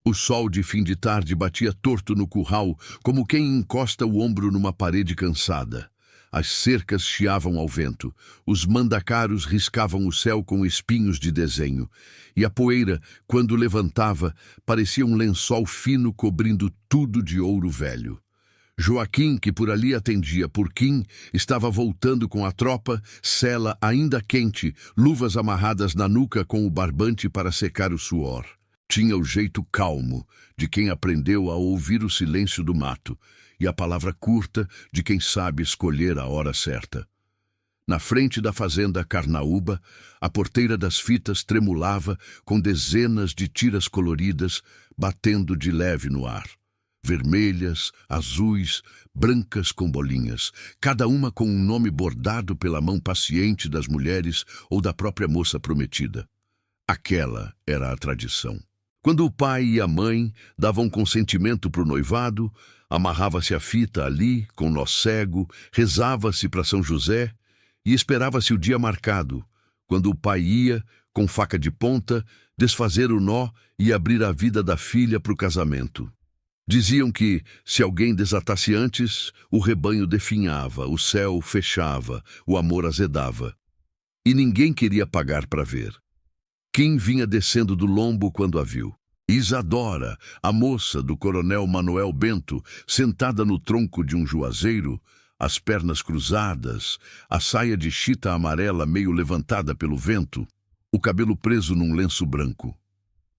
O sol de fim de tarde batia torto no curral, como quem encosta o ombro numa parede cansada. As cercas chiavam ao vento, os mandacaros riscavam o céu com espinhos de desenho, e a poeira, quando levantava, parecia um lençol fino cobrindo tudo de ouro velho. Joaquim, que por ali atendia Porquim, estava voltando com a tropa, sela ainda quente, luvas amarradas na nuca com o barbante para secar o suor. Tinha o jeito calmo de quem aprendeu a ouvir o silêncio do mato e a palavra curta de quem sabe escolher a hora certa. Na frente da fazenda Carnaúba, a porteira das fitas tremulava com dezenas de tiras coloridas batendo de leve no ar. Vermelhas, azuis, brancas com bolinhas, cada uma com um nome bordado pela mão paciente das mulheres ou da própria moça prometida. Aquela era a tradição. Quando o pai e a mãe davam consentimento para o noivado, amarrava-se a fita ali, com nó cego, rezava-se para São José e esperava-se o dia marcado, quando o pai ia, com faca de ponta, desfazer o nó e abrir a vida da filha para o casamento. Diziam que, se alguém desatasse antes, o rebanho definhava, o céu fechava, o amor azedava. E ninguém queria pagar para ver. Quem vinha descendo do lombo quando a viu? Isadora, a moça do coronel Manuel Bento, sentada no tronco de um juazeiro, as pernas cruzadas, a saia de chita amarela meio levantada pelo vento, o cabelo preso num lenço branco.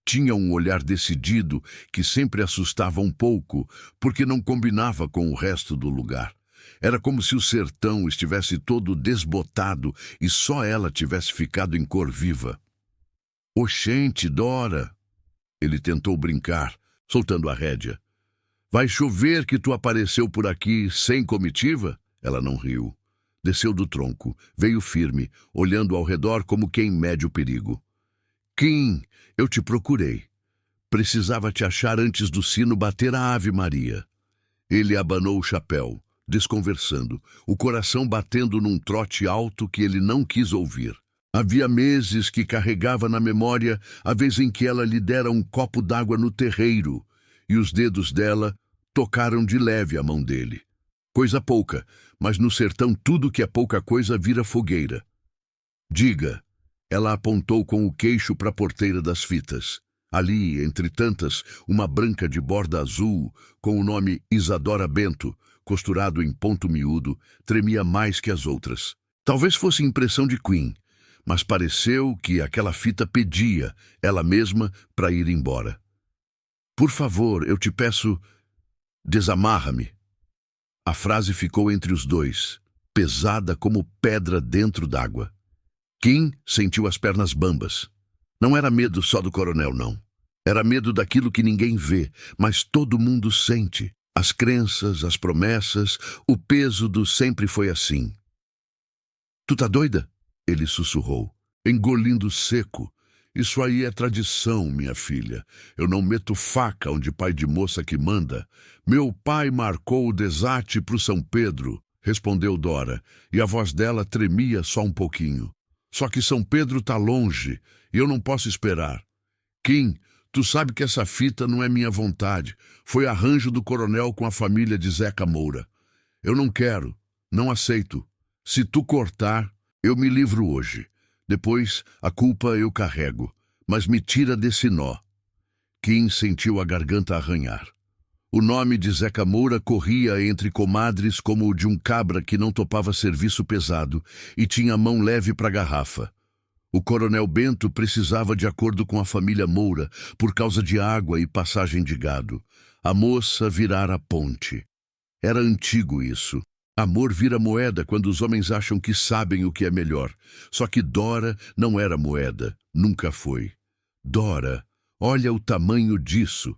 Tinha um olhar decidido que sempre assustava um pouco, porque não combinava com o resto do lugar. Era como se o sertão estivesse todo desbotado e só ela tivesse ficado em cor viva. Oxente, Dora! Ele tentou brincar, soltando a rédea. Vai chover que tu apareceu por aqui sem comitiva? Ela não riu. Desceu do tronco, veio firme, olhando ao redor como quem mede o perigo. Kim, eu te procurei. Precisava te achar antes do sino bater a Ave Maria. Ele abanou o chapéu, desconversando, o coração batendo num trote alto que ele não quis ouvir. Havia meses que carregava na memória a vez em que ela lhe dera um copo d'água no terreiro, e os dedos dela tocaram de leve a mão dele. Coisa pouca, mas no sertão tudo que é pouca coisa vira fogueira. Diga. Ela apontou com o queixo para a porteira das fitas. Ali, entre tantas, uma branca de borda azul, com o nome Isadora Bento, costurado em ponto miúdo, tremia mais que as outras. Talvez fosse impressão de Queen, mas pareceu que aquela fita pedia, ela mesma, para ir embora. Por favor, eu te peço, desamarra-me. A frase ficou entre os dois, pesada como pedra dentro d'água. Kim sentiu as pernas bambas. Não era medo só do coronel, não. Era medo daquilo que ninguém vê, mas todo mundo sente. As crenças, as promessas, o peso do sempre foi assim. Tu tá doida? Ele sussurrou, engolindo seco. Isso aí é tradição, minha filha. Eu não meto faca onde pai de moça que manda. Meu pai marcou o desate pro São Pedro, respondeu Dora, e a voz dela tremia só um pouquinho. Só que São Pedro tá longe e eu não posso esperar. Kim, tu sabe que essa fita não é minha vontade. Foi arranjo do coronel com a família de Zeca Moura. Eu não quero, não aceito. Se tu cortar, eu me livro hoje. Depois, a culpa eu carrego, mas me tira desse nó. Kim sentiu a garganta arranhar. O nome de Zeca Moura corria entre comadres como o de um cabra que não topava serviço pesado e tinha mão leve para a garrafa. O coronel Bento precisava de acordo com a família Moura por causa de água e passagem de gado. A moça virara ponte. Era antigo isso. Amor vira moeda quando os homens acham que sabem o que é melhor. Só que Dora não era moeda, nunca foi. Dora, olha o tamanho disso.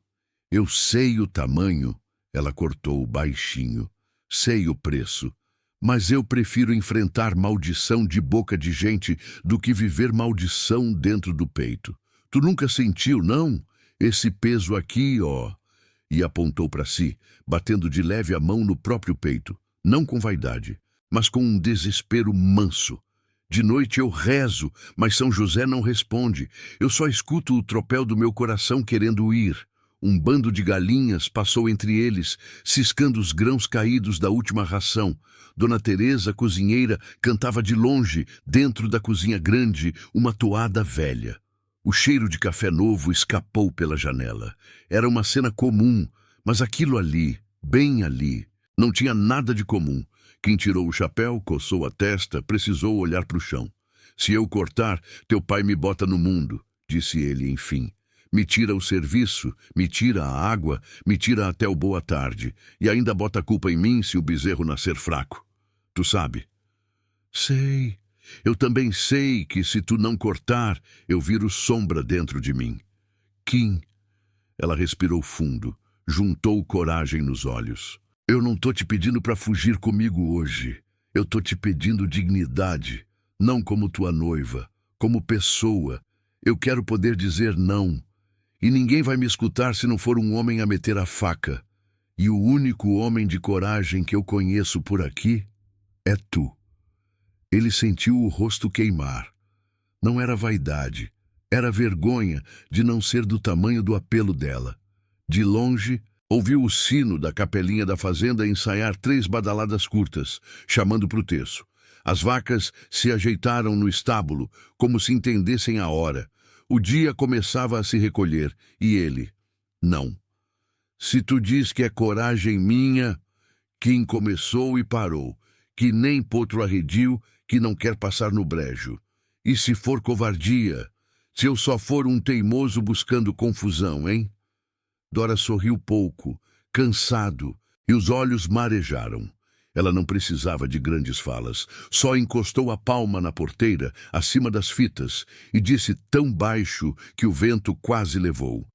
Eu sei o tamanho, ela cortou baixinho. Sei o preço, mas eu prefiro enfrentar maldição de boca de gente do que viver maldição dentro do peito. Tu nunca sentiu, não? Esse peso aqui, ó. E apontou para si, batendo de leve a mão no próprio peito. Não com vaidade, mas com um desespero manso. De noite eu rezo, mas São José não responde. Eu só escuto o tropel do meu coração querendo ir. Um bando de galinhas passou entre eles, ciscando os grãos caídos da última ração. Dona Teresa, cozinheira, cantava de longe, dentro da cozinha grande, uma toada velha. O cheiro de café novo escapou pela janela. Era uma cena comum, mas aquilo ali, bem ali, não tinha nada de comum. Quem tirou o chapéu, coçou a testa, precisou olhar para o chão. Se eu cortar, teu pai me bota no mundo, disse ele, enfim. Me tira o serviço, me tira a água, me tira até o boa tarde, e ainda bota a culpa em mim se o bezerro nascer fraco. Tu sabe? Sei. Eu também sei que se tu não cortar, eu viro sombra dentro de mim. Kim. Ela respirou fundo, juntou coragem nos olhos. Eu não tô te pedindo para fugir comigo hoje. Eu tô te pedindo dignidade, não como tua noiva, como pessoa. Eu quero poder dizer não. E ninguém vai me escutar se não for um homem a meter a faca. E o único homem de coragem que eu conheço por aqui é tu. Ele sentiu o rosto queimar. Não era vaidade, era vergonha de não ser do tamanho do apelo dela. De longe, ouviu o sino da capelinha da fazenda ensaiar 3 badaladas curtas, chamando para o terço. As vacas se ajeitaram no estábulo, como se entendessem a hora. O dia começava a se recolher, e ele, não. Se tu diz que é coragem minha, quem começou e parou, que nem potro arredio, que não quer passar no brejo. E se for covardia, se eu só for um teimoso buscando confusão, hein? Dora sorriu pouco, cansado, e os olhos marejaram. Ela não precisava de grandes falas, só encostou a palma na porteira, acima das fitas, e disse tão baixo que o vento quase levou.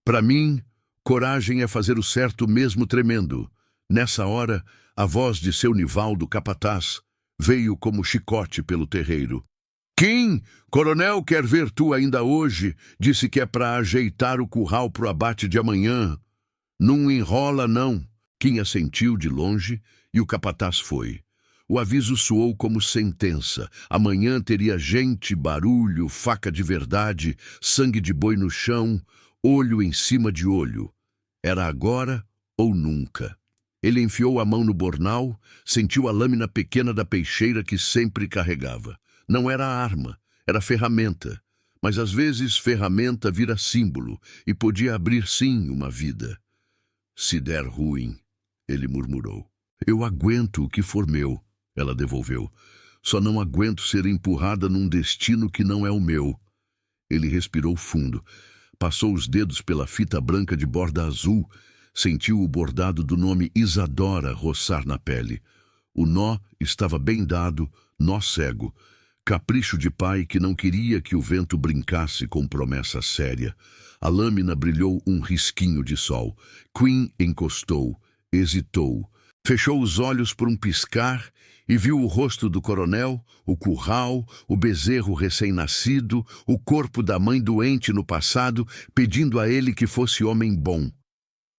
Para mim, coragem é fazer o certo mesmo tremendo. Nessa hora, a voz de seu Nivaldo capataz veio como chicote pelo terreiro. Kim, coronel quer ver tu ainda hoje, disse que é para ajeitar o curral pro abate de amanhã. Não enrola, não. Kim assentiu de longe e o capataz foi. O aviso soou como sentença. Amanhã teria gente, barulho, faca de verdade, sangue de boi no chão, olho em cima de olho. Era agora ou nunca. Ele enfiou a mão no bornal, sentiu a lâmina pequena da peixeira que sempre carregava. Não era arma, era ferramenta. Mas às vezes ferramenta vira símbolo e podia abrir sim uma vida. Se der ruim, ele murmurou. Eu aguento o que for meu, ela devolveu. Só não aguento ser empurrada num destino que não é o meu. Ele respirou fundo, passou os dedos pela fita branca de borda azul, sentiu o bordado do nome Isadora roçar na pele. O nó estava bem dado, nó cego. Capricho de pai que não queria que o vento brincasse com promessa séria. A lâmina brilhou um risquinho de sol. Queen encostou, hesitou. Fechou os olhos por um piscar e viu o rosto do coronel, o curral, o bezerro recém-nascido, o corpo da mãe doente no passado, pedindo a ele que fosse homem bom.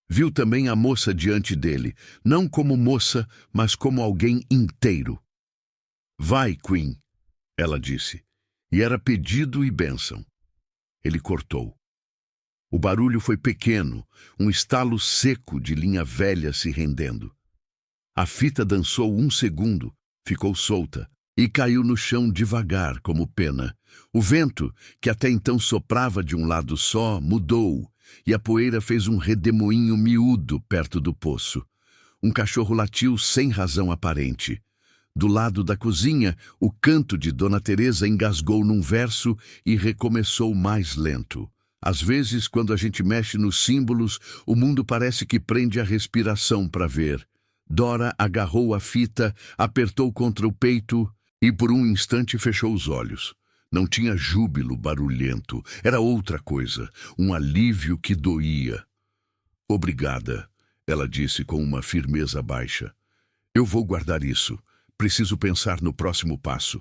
Viu também a moça diante dele, não como moça, mas como alguém inteiro. Vai, Queen, ela disse, e era pedido e bênção. Ele cortou. O barulho foi pequeno, um estalo seco de linha velha se rendendo. A fita dançou 1 segundo, ficou solta e caiu no chão devagar como pena. O vento, que até então soprava de um lado só, mudou e a poeira fez um redemoinho miúdo perto do poço. Um cachorro latiu sem razão aparente. Do lado da cozinha, o canto de Dona Teresa engasgou num verso e recomeçou mais lento. Às vezes, quando a gente mexe nos símbolos, o mundo parece que prende a respiração para ver. Dora agarrou a fita, apertou contra o peito e por um instante fechou os olhos. Não tinha júbilo barulhento, era outra coisa, um alívio que doía. Obrigada, ela disse com uma firmeza baixa. Eu vou guardar isso. Preciso pensar no próximo passo.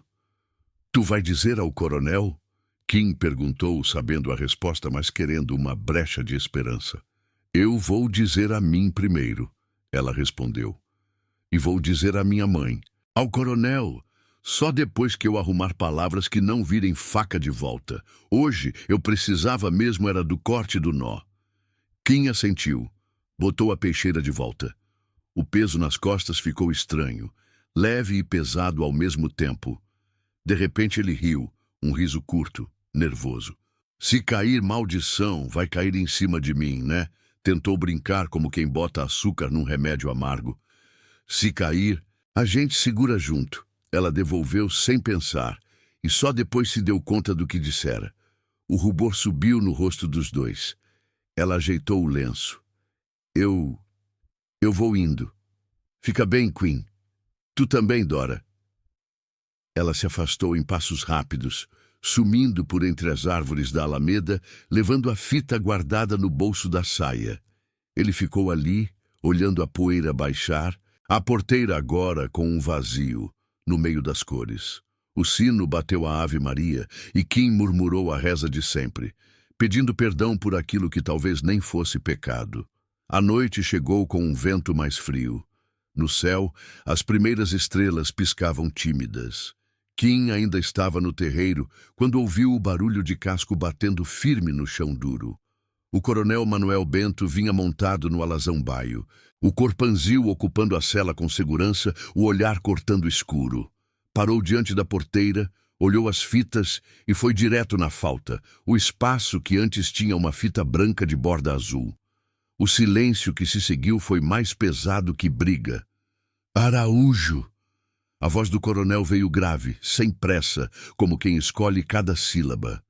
Tu vai dizer ao coronel? Kim perguntou, sabendo a resposta, mas querendo uma brecha de esperança. Eu vou dizer a mim primeiro, ela respondeu. E vou dizer à minha mãe. Ao coronel, só depois que eu arrumar palavras que não virem faca de volta. Hoje eu precisava mesmo era do corte do nó. Kim assentiu. Botou a peixeira de volta. O peso nas costas ficou estranho, leve e pesado ao mesmo tempo. De repente ele riu, um riso curto, nervoso. Se cair maldição, vai cair em cima de mim, né? Tentou brincar como quem bota açúcar num remédio amargo. Se cair, a gente segura junto. Ela devolveu sem pensar, e só depois se deu conta do que dissera. O rubor subiu no rosto dos dois. Ela ajeitou o lenço. Eu vou indo. Fica bem, Queen. Tu também, Dora. Ela se afastou em passos rápidos, sumindo por entre as árvores da alameda, levando a fita guardada no bolso da saia. Ele ficou ali, olhando a poeira baixar, a porteira agora com um vazio, no meio das cores. O sino bateu a Ave Maria e Kim murmurou a reza de sempre, pedindo perdão por aquilo que talvez nem fosse pecado. A noite chegou com um vento mais frio. No céu, as primeiras estrelas piscavam tímidas. Kim ainda estava no terreiro quando ouviu o barulho de casco batendo firme no chão duro. O coronel Manuel Bento vinha montado no alazão baio, o corpanzil ocupando a cela com segurança, o olhar cortando escuro. Parou diante da porteira, olhou as fitas e foi direto na falta, o espaço que antes tinha uma fita branca de borda azul. O silêncio que se seguiu foi mais pesado que briga. Araújo! A voz do coronel veio grave, sem pressa, como quem escolhe cada sílaba.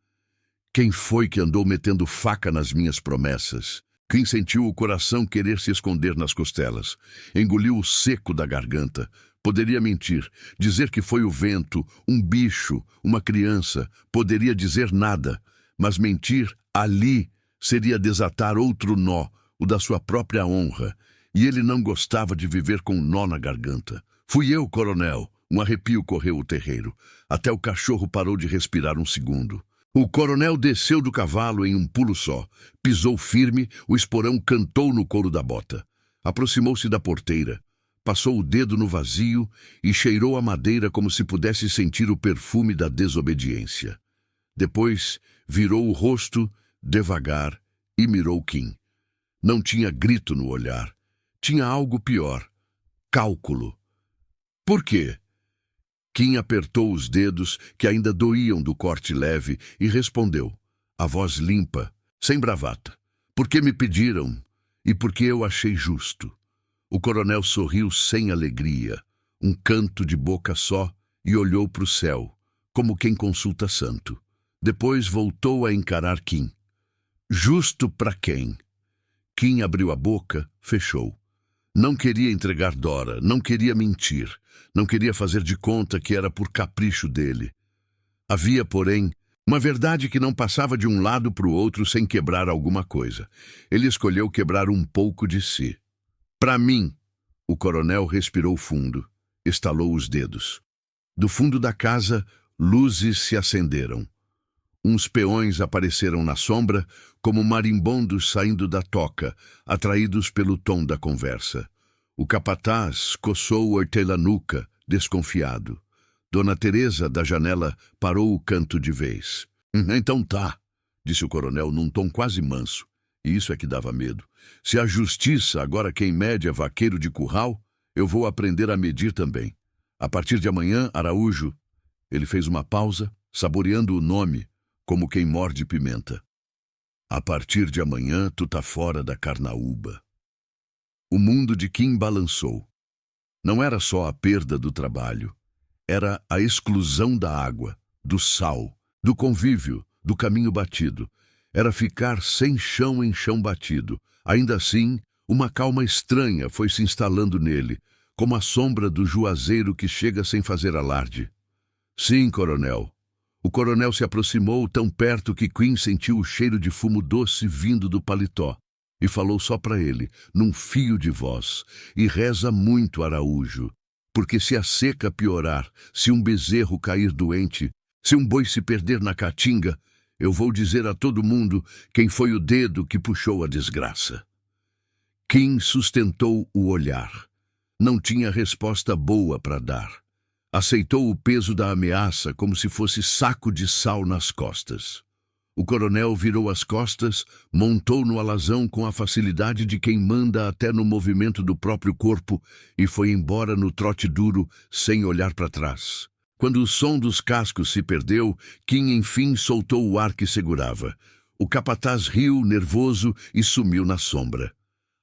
Quem foi que andou metendo faca nas minhas promessas? Quem sentiu o coração querer se esconder nas costelas? Engoliu o seco da garganta. Poderia mentir, dizer que foi o vento, um bicho, uma criança. Poderia dizer nada, mas mentir ali seria desatar outro nó, o da sua própria honra, e ele não gostava de viver com um nó na garganta. Fui eu, coronel. Um arrepio correu o terreiro. Até o cachorro parou de respirar um segundo. O coronel desceu do cavalo em um pulo só. Pisou firme, o esporão cantou no couro da bota. Aproximou-se da porteira. Passou o dedo no vazio e cheirou a madeira como se pudesse sentir o perfume da desobediência. Depois, virou o rosto, devagar, e mirou Kim. Não tinha grito no olhar. Tinha algo pior. Cálculo. Por quê? Kim apertou os dedos, que ainda doíam do corte leve, e respondeu, a voz limpa, sem bravata. Porque me pediram, e porque eu achei justo. O coronel sorriu sem alegria, um canto de boca só, e olhou para o céu, como quem consulta santo. Depois voltou a encarar Kim. Justo para quem? Kim abriu a boca, fechou. Não queria entregar Dora, não queria mentir, não queria fazer de conta que era por capricho dele. Havia, porém, uma verdade que não passava de um lado para o outro sem quebrar alguma coisa. Ele escolheu quebrar um pouco de si. Para mim, o coronel respirou fundo, estalou os dedos. Do fundo da casa, luzes se acenderam. Uns peões apareceram na sombra, como marimbondos saindo da toca, atraídos pelo tom da conversa. O capataz coçou o hortelã-nuca, desconfiado. Dona Teresa, da janela, parou o canto de vez. Então tá, disse o coronel num tom quase manso. E isso é que dava medo. Se a justiça agora quem mede é vaqueiro de curral, eu vou aprender a medir também. A partir de amanhã, Araújo... Ele fez uma pausa, saboreando o nome, como quem morde pimenta. A partir de amanhã, tu tá fora da carnaúba. O mundo de Kim balançou. Não era só a perda do trabalho. Era a exclusão da água, do sal, do convívio, do caminho batido. Era ficar sem chão em chão batido. Ainda assim, uma calma estranha foi se instalando nele, como a sombra do juazeiro que chega sem fazer alarde. Sim, coronel. O coronel se aproximou tão perto que Queen sentiu o cheiro de fumo doce vindo do paletó e falou só para ele, num fio de voz, e reza muito, Araújo, porque se a seca piorar, se um bezerro cair doente, se um boi se perder na caatinga, eu vou dizer a todo mundo quem foi o dedo que puxou a desgraça. Kim sustentou o olhar. Não tinha resposta boa para dar. Aceitou o peso da ameaça como se fosse saco de sal nas costas. O coronel virou as costas, montou no alazão com a facilidade de quem manda até no movimento do próprio corpo e foi embora no trote duro, sem olhar para trás. Quando o som dos cascos se perdeu, Kim enfim soltou o ar que segurava. O capataz riu, nervoso, e sumiu na sombra.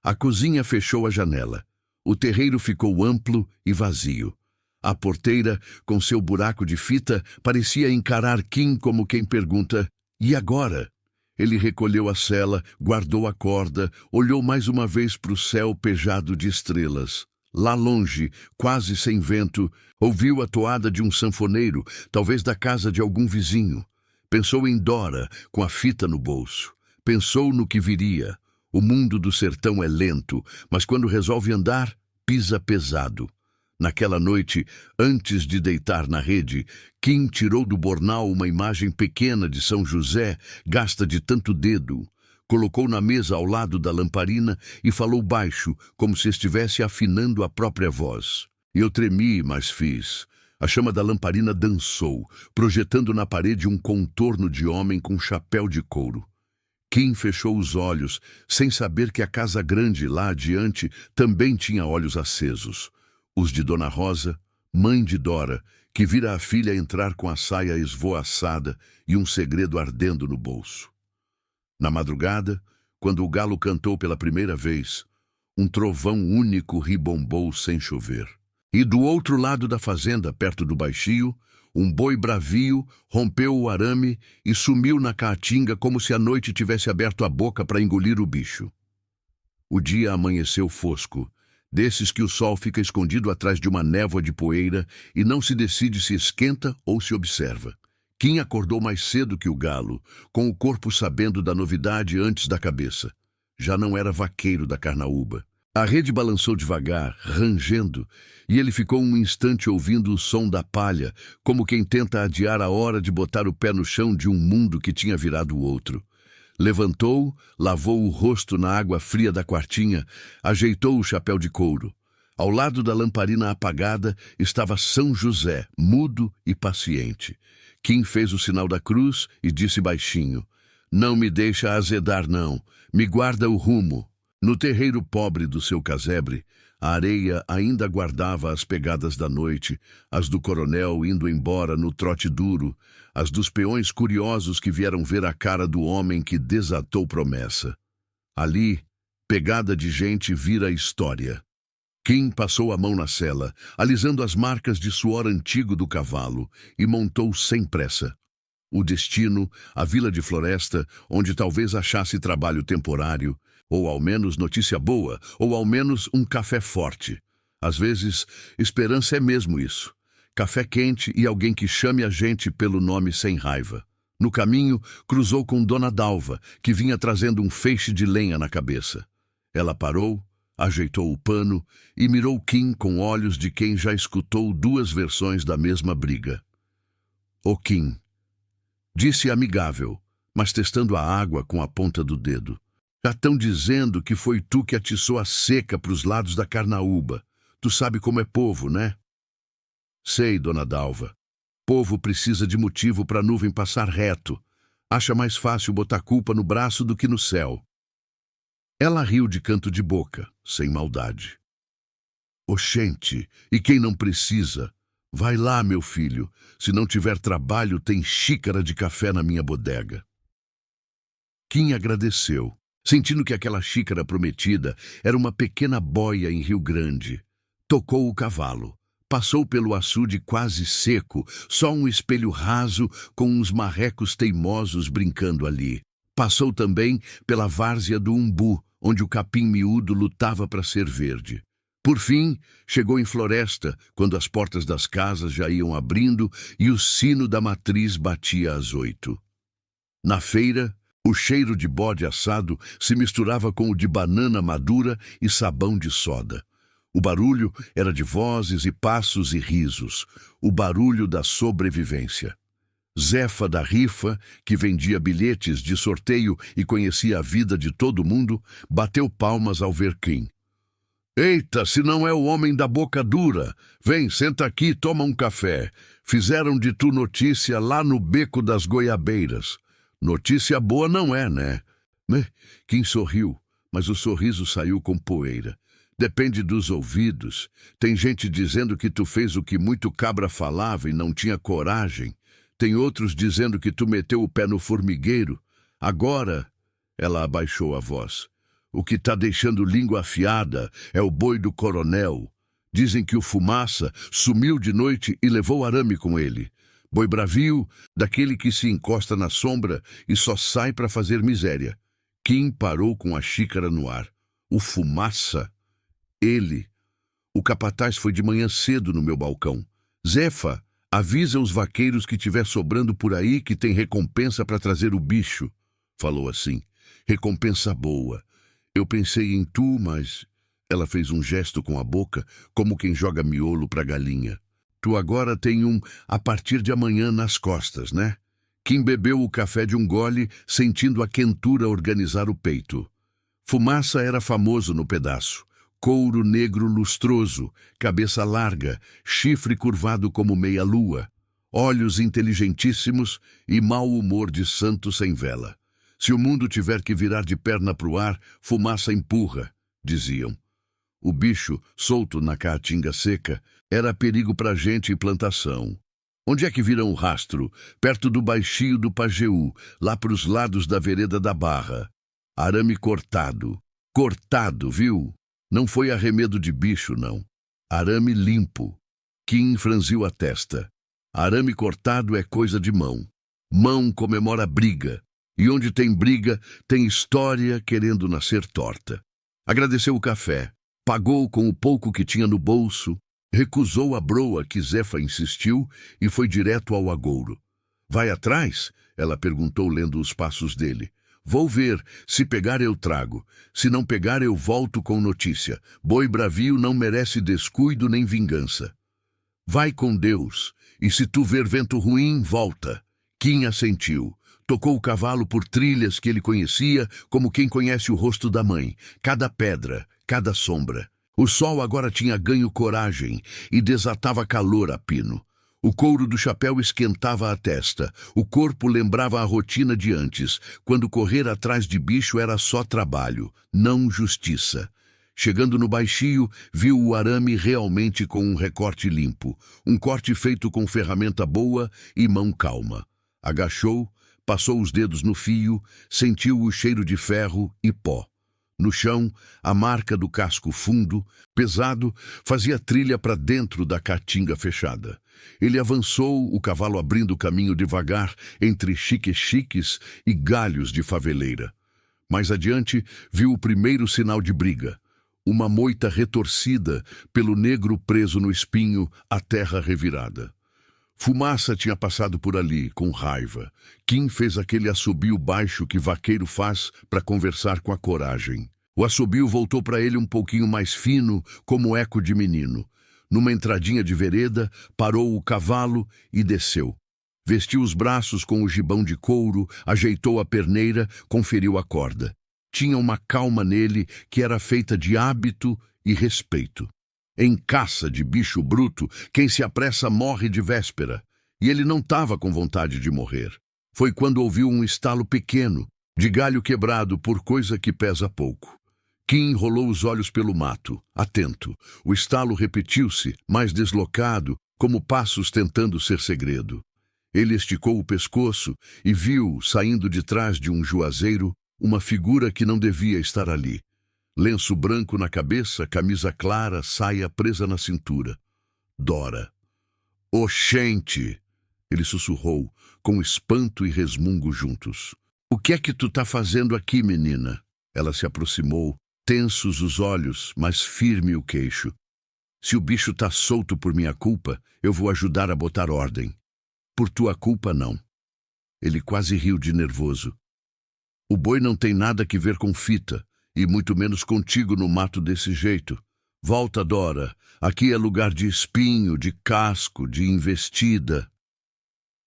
A cozinha fechou a janela. O terreiro ficou amplo e vazio. A porteira, com seu buraco de fita, parecia encarar Kim como quem pergunta: "E agora?" Ele recolheu a sela, guardou a corda, olhou mais uma vez para o céu pejado de estrelas. Lá longe, quase sem vento, ouviu a toada de um sanfoneiro, talvez da casa de algum vizinho. Pensou em Dora, com a fita no bolso. Pensou no que viria. O mundo do sertão é lento, mas quando resolve andar, pisa pesado. Naquela noite, antes de deitar na rede, Kim tirou do bornal uma imagem pequena de São José, gasta de tanto dedo. Colocou na mesa ao lado da lamparina e falou baixo, como se estivesse afinando a própria voz. Eu tremi, mas fiz. A chama da lamparina dançou, projetando na parede um contorno de homem com chapéu de couro. Kim fechou os olhos, sem saber que a casa grande lá adiante também tinha olhos acesos. Os de Dona Rosa, mãe de Dora, que vira a filha entrar com a saia esvoaçada e um segredo ardendo no bolso. Na madrugada, quando o galo cantou pela primeira vez, um trovão único ribombou sem chover. E do outro lado da fazenda, perto do baixio, um boi bravio rompeu o arame e sumiu na caatinga como se a noite tivesse aberto a boca para engolir o bicho. O dia amanheceu fosco, desses que o sol fica escondido atrás de uma névoa de poeira e não se decide se esquenta ou se observa. Kim acordou mais cedo que o galo, com o corpo sabendo da novidade antes da cabeça. Já não era vaqueiro da carnaúba. A rede balançou devagar, rangendo, e ele ficou um instante ouvindo o som da palha, como quem tenta adiar a hora de botar o pé no chão de um mundo que tinha virado outro. Levantou, lavou o rosto na água fria da quartinha, ajeitou o chapéu de couro. Ao lado da lamparina apagada estava São José, mudo e paciente. Kim fez o sinal da cruz e disse baixinho: "Não me deixa azedar, não. Me guarda o rumo." No terreiro pobre do seu casebre, a areia ainda guardava as pegadas da noite, as do coronel indo embora no trote duro, as dos peões curiosos que vieram ver a cara do homem que desatou promessa. Ali, pegada de gente vira história. Kim passou a mão na sela, alisando as marcas de suor antigo do cavalo, e montou sem pressa. O destino, a vila de floresta, onde talvez achasse trabalho temporário, ou ao menos notícia boa, ou ao menos um café forte. Às vezes, esperança é mesmo isso. Café quente e alguém que chame a gente pelo nome sem raiva. No caminho, cruzou com Dona Dalva, que vinha trazendo um feixe de lenha na cabeça. Ela parou, ajeitou o pano e mirou Kim com olhos de quem já escutou duas versões da mesma briga. "Ô Kim", disse amigável, mas testando a água com a ponta do dedo. "Já estão dizendo que foi tu que atiçou a seca para os lados da carnaúba. Tu sabe como é povo, né?" "Sei, Dona Dalva. Povo precisa de motivo para a nuvem passar reto. Acha mais fácil botar culpa no braço do que no céu." Ela riu de canto de boca, sem maldade. "Oxente, e quem não precisa? Vai lá, meu filho. Se não tiver trabalho, tem xícara de café na minha bodega." Kim agradeceu, sentindo que aquela xícara prometida era uma pequena boia em Rio Grande. Tocou o cavalo. Passou pelo açude quase seco, só um espelho raso com uns marrecos teimosos brincando ali. Passou também pela várzea do umbu, onde o capim miúdo lutava para ser verde. Por fim, chegou em floresta, quando as portas das casas já iam abrindo e o sino da matriz batia às 8. Na feira, o cheiro de bode assado se misturava com o de banana madura e sabão de soda. O barulho era de vozes e passos e risos, o barulho da sobrevivência. Zefa da rifa, que vendia bilhetes de sorteio e conhecia a vida de todo mundo, bateu palmas ao ver Kim. "Eita, se não é o homem da boca dura! Vem, senta aqui e toma um café. Fizeram de tu notícia lá no Beco das Goiabeiras. Notícia boa não é, né? Kim sorriu, mas o sorriso saiu com poeira. Depende dos ouvidos. Tem gente dizendo que tu fez o que muito cabra falava e não tinha coragem. Tem outros dizendo que tu meteu o pé no formigueiro. Agora, ela abaixou a voz. O que tá deixando língua afiada é o boi do coronel. Dizem que o Fumaça sumiu de noite e levou arame com ele. Boi bravio, daquele que se encosta na sombra e só sai para fazer miséria. Kim parou com a xícara no ar. O Fumaça? Ele. O capataz foi de manhã cedo no meu balcão. Zefa, avisa os vaqueiros que tiver sobrando por aí que tem recompensa para trazer o bicho. Falou assim. Recompensa boa. Eu pensei em tu, mas... Ela fez um gesto com a boca, como quem joga miolo para galinha. Tu agora tem um a partir de amanhã nas costas, né? Kim bebeu o café de um gole, sentindo a quentura organizar o peito. Fumaça era famoso no pedaço. Couro negro lustroso, cabeça larga, chifre curvado como meia-lua, olhos inteligentíssimos e mau humor de santo sem vela. Se o mundo tiver que virar de perna pro ar, Fumaça empurra, diziam. O bicho, solto na caatinga seca, era perigo pra gente e plantação. Onde é que viram o rastro? Perto do baixio do Pajeú, lá pros lados da vereda da Barra. Arame cortado. Cortado, viu? Não foi arremedo de bicho, não. Arame limpo. Kim franziu a testa. Arame cortado é coisa de mão. Mão comemora briga. E onde tem briga, tem história querendo nascer torta. Agradeceu o café. Pagou com o pouco que tinha no bolso, recusou a broa que Zefa insistiu e foi direto ao agouro. Vai atrás? Ela perguntou lendo os passos dele. Vou ver, se pegar eu trago, se não pegar eu volto com notícia. Boi bravio não merece descuido nem vingança. Vai com Deus, e se tu ver vento ruim, volta. Kim assentiu. Tocou o cavalo por trilhas que ele conhecia como quem conhece o rosto da mãe, cada pedra, cada sombra. O sol agora tinha ganho coragem e desatava calor a pino. O couro do chapéu esquentava a testa, o corpo lembrava a rotina de antes, quando correr atrás de bicho era só trabalho, não justiça. Chegando no baixio, viu o arame realmente com um recorte limpo, um corte feito com ferramenta boa e mão calma. Agachou, passou os dedos no fio, sentiu o cheiro de ferro e pó. No chão, a marca do casco fundo, pesado, fazia trilha para dentro da caatinga fechada. Ele avançou, o cavalo abrindo caminho devagar entre chiques-chiques e galhos de faveleira. Mais adiante, viu o primeiro sinal de briga. Uma moita retorcida pelo negro preso no espinho, a terra revirada. Fumaça tinha passado por ali, com raiva. Kim fez aquele assobio baixo que vaqueiro faz para conversar com a coragem. O assobio voltou para ele um pouquinho mais fino, como eco de menino. Numa entradinha de vereda, parou o cavalo e desceu. Vestiu os braços com o gibão de couro, ajeitou a perneira, conferiu a corda. Tinha uma calma nele que era feita de hábito e respeito. Em caça de bicho bruto, quem se apressa morre de véspera. E ele não estava com vontade de morrer. Foi quando ouviu um estalo pequeno, de galho quebrado por coisa que pesa pouco. Kim rolou os olhos pelo mato, atento. O estalo repetiu-se, mais deslocado, como passos tentando ser segredo. Ele esticou o pescoço e viu, saindo de trás de um juazeiro, uma figura que não devia estar ali. Lenço branco na cabeça, camisa clara, saia presa na cintura. Dora. Oxente! Ele sussurrou, com espanto e resmungo juntos. O que é que tu tá fazendo aqui, menina? Ela se aproximou, tensos os olhos, mas firme o queixo. Se o bicho tá solto por minha culpa, eu vou ajudar a botar ordem. Por tua culpa, não. Ele quase riu de nervoso. O boi não tem nada que ver com fita. E muito menos contigo no mato desse jeito. Volta, Dora. Aqui é lugar de espinho, de casco, de investida.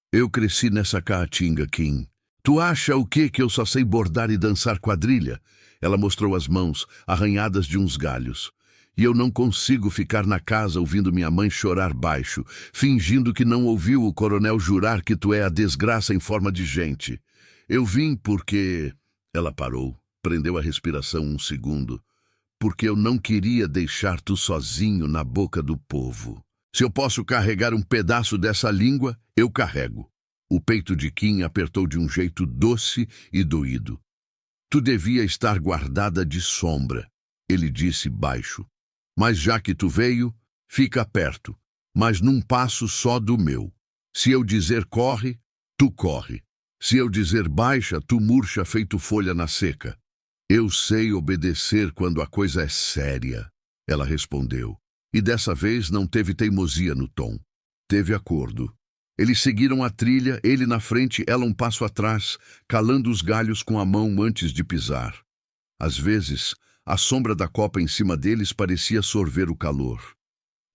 Eu cresci nessa caatinga, Kim. Tu acha o quê que eu só sei bordar e dançar quadrilha? Ela mostrou as mãos, arranhadas de uns galhos. E eu não consigo ficar na casa ouvindo minha mãe chorar baixo, fingindo que não ouviu o coronel jurar que tu é a desgraça em forma de gente. Eu vim porque... Ela parou, prendeu a respiração um segundo. Porque eu não queria deixar tu sozinho na boca do povo. Se eu posso carregar um pedaço dessa língua, eu carrego. O peito de Kim apertou de um jeito doce e doído. Tu devia estar guardada de sombra, ele disse baixo. Mas já que tu veio, fica perto, mas num passo só do meu. Se eu dizer corre, tu corre. Se eu dizer baixa, tu murcha feito folha na seca. Eu sei obedecer quando a coisa é séria, ela respondeu. E dessa vez não teve teimosia no tom. Teve acordo. Eles seguiram a trilha, ele na frente, ela um passo atrás, calando os galhos com a mão antes de pisar. Às vezes, a sombra da copa em cima deles parecia sorver o calor.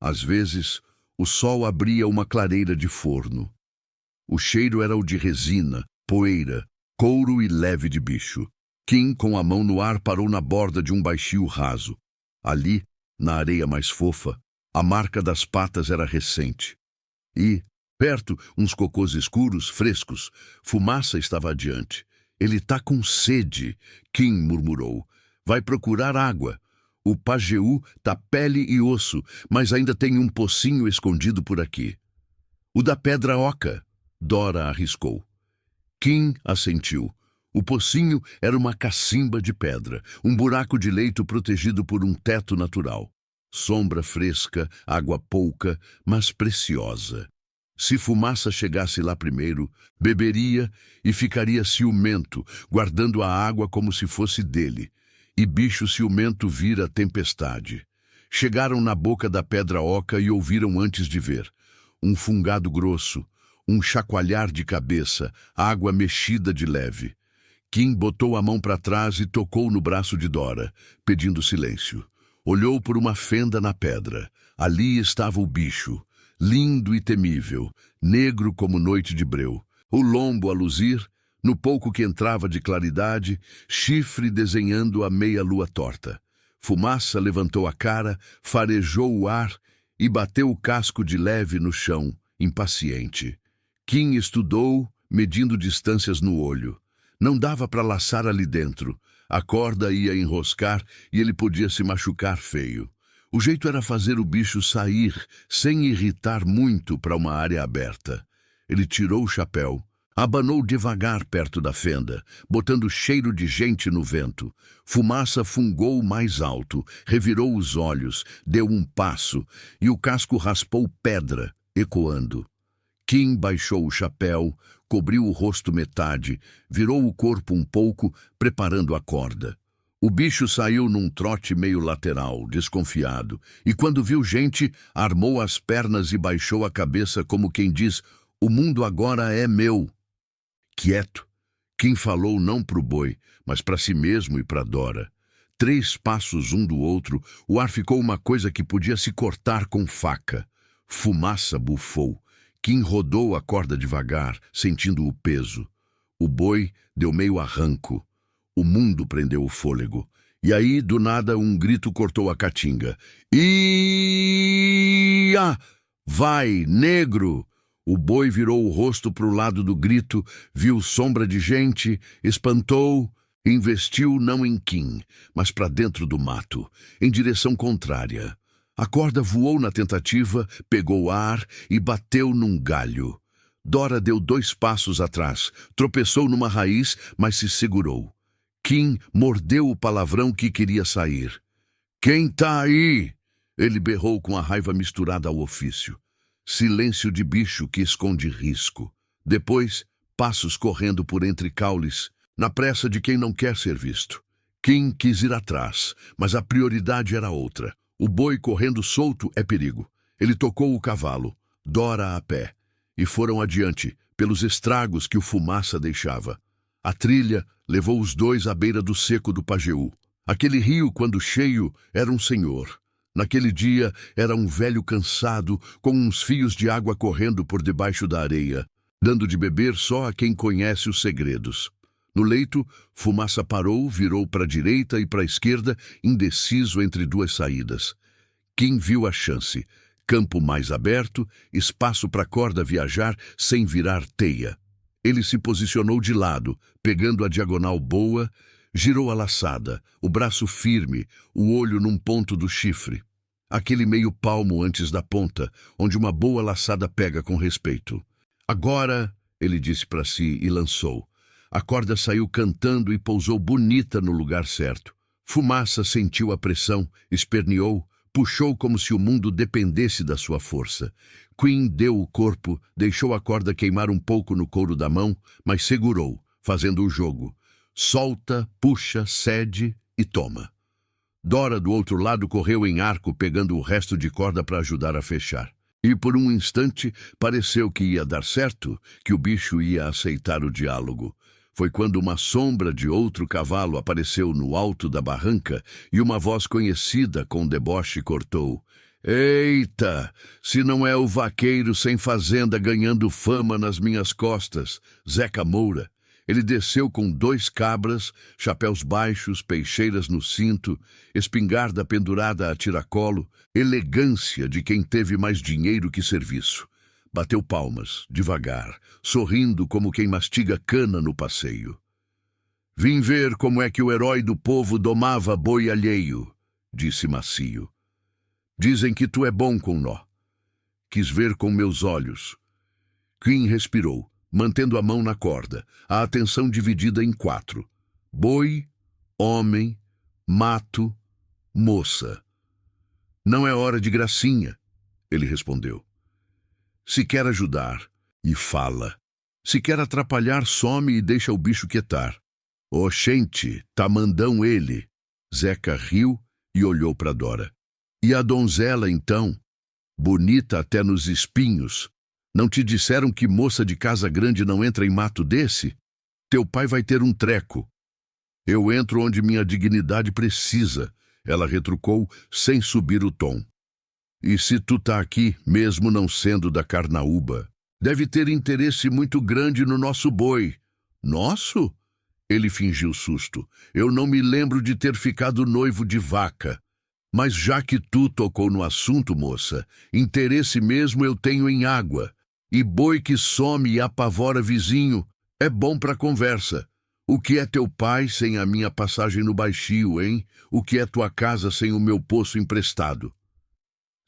Às vezes, o sol abria uma clareira de forno. O cheiro era o de resina, poeira, couro e leve de bicho. Kim, com a mão no ar, parou na borda de um baixio raso. Ali, na areia mais fofa, a marca das patas era recente. E, perto, uns cocôs escuros, frescos. Fumaça estava adiante. Ele tá com sede, Kim murmurou. Vai procurar água. O Pajeú tá pele e osso, mas ainda tem um pocinho escondido por aqui. O da pedra oca, Dora arriscou. Kim assentiu. O pocinho era uma cacimba de pedra, um buraco de leito protegido por um teto natural. Sombra fresca, água pouca, mas preciosa. Se Fumaça chegasse lá primeiro, beberia e ficaria ciumento, guardando a água como se fosse dele. E bicho ciumento vira tempestade. Chegaram na boca da pedra oca e ouviram antes de ver. Um fungado grosso, um chacoalhar de cabeça, água mexida de leve. Kim botou a mão para trás e tocou no braço de Dora, pedindo silêncio. Olhou por uma fenda na pedra. Ali estava o bicho, lindo e temível, negro como noite de breu. O lombo a luzir, no pouco que entrava de claridade, chifre desenhando a meia-lua torta. Fumaça levantou a cara, farejou o ar e bateu o casco de leve no chão, impaciente. Kim estudou, medindo distâncias no olho. Não dava para laçar ali dentro. A corda ia enroscar e ele podia se machucar feio. O jeito era fazer o bicho sair, sem irritar muito para uma área aberta. Ele tirou o chapéu, abanou devagar perto da fenda, botando cheiro de gente no vento. Fumaça fungou mais alto, revirou os olhos, deu um passo, e o casco raspou pedra, ecoando. Kim baixou o chapéu, cobriu o rosto metade, virou o corpo um pouco, preparando a corda. O bicho saiu num trote meio lateral, desconfiado, e quando viu gente, armou as pernas e baixou a cabeça como quem diz, o mundo agora é meu. Quieto, Kim falou não pro boi, mas para si mesmo e para Dora. 3 passos um do outro, o ar ficou uma coisa que podia se cortar com faca. Fumaça bufou. Kim rodou a corda devagar, sentindo o peso. O boi deu meio arranco. O mundo prendeu o fôlego. E aí, do nada, um grito cortou a caatinga. Ia! Vai, negro! O boi virou o rosto para o lado do grito, viu sombra de gente, espantou, investiu não em Kim, mas para dentro do mato, em direção contrária. A corda voou na tentativa, pegou ar e bateu num galho. Dora deu 2 passos atrás, tropeçou numa raiz, mas se segurou. Kim mordeu o palavrão que queria sair. Quem tá aí? Ele berrou com a raiva misturada ao ofício. Silêncio de bicho que esconde risco. Depois, passos correndo por entre caules, na pressa de quem não quer ser visto. Kim quis ir atrás, mas a prioridade era outra. O boi correndo solto é perigo. Ele tocou o cavalo, Dora a pé, e foram adiante, pelos estragos que o Fumaça deixava. A trilha levou os dois à beira do seco do Pajeú. Aquele rio, quando cheio, era um senhor. Naquele dia, era um velho cansado, com uns fios de água correndo por debaixo da areia, dando de beber só a quem conhece os segredos. No leito, Fumaça parou, virou para a direita e para a esquerda, indeciso entre 2 saídas. Kim viu a chance. Campo mais aberto, espaço para a corda viajar sem virar teia. Ele se posicionou de lado, pegando a diagonal boa, girou a laçada, o braço firme, o olho num ponto do chifre. Aquele meio palmo antes da ponta, onde uma boa laçada pega com respeito. Agora, ele disse para si e lançou. A corda saiu cantando e pousou bonita no lugar certo. Fumaça sentiu a pressão, esperneou, puxou como se o mundo dependesse da sua força. Queen deu o corpo, deixou a corda queimar um pouco no couro da mão, mas segurou, fazendo o jogo. Solta, puxa, cede e toma. Dora, do outro lado, correu em arco, pegando o resto de corda para ajudar a fechar. E por um instante pareceu que ia dar certo, que o bicho ia aceitar o diálogo. Foi quando uma sombra de outro cavalo apareceu no alto da barranca e uma voz conhecida com deboche cortou. Eita, se não é o vaqueiro sem fazenda ganhando fama nas minhas costas, Zeca Moura. Ele desceu com 2 cabras, chapéus baixos, peixeiras no cinto, espingarda pendurada a tiracolo, elegância de quem teve mais dinheiro que serviço. Bateu palmas, devagar, sorrindo como quem mastiga cana no passeio. Vim ver como é que o herói do povo domava boi alheio, disse macio. Dizem que tu é bom com nó. Quis ver com meus olhos. Queen respirou, mantendo a mão na corda, a atenção dividida em 4. Boi, homem, mato, moça. Não é hora de gracinha, ele respondeu. Se quer ajudar, e fala. Se quer atrapalhar, some e deixa o bicho quietar. Oxente, tá mandão ele. Zeca riu e olhou para Dora. E a donzela, então? Bonita até nos espinhos. Não te disseram que moça de casa grande não entra em mato desse? Teu pai vai ter um treco. Eu entro onde minha dignidade precisa, ela retrucou sem subir o tom. E se tu tá aqui, mesmo não sendo da Carnaúba, deve ter interesse muito grande no nosso boi. Nosso? Ele fingiu susto. Eu não me lembro de ter ficado noivo de vaca. Mas já que tu tocou no assunto, moça, interesse mesmo eu tenho em água. E boi que some e apavora vizinho é bom pra conversa. O que é teu pai sem a minha passagem no baixio, hein? O que é tua casa sem o meu poço emprestado?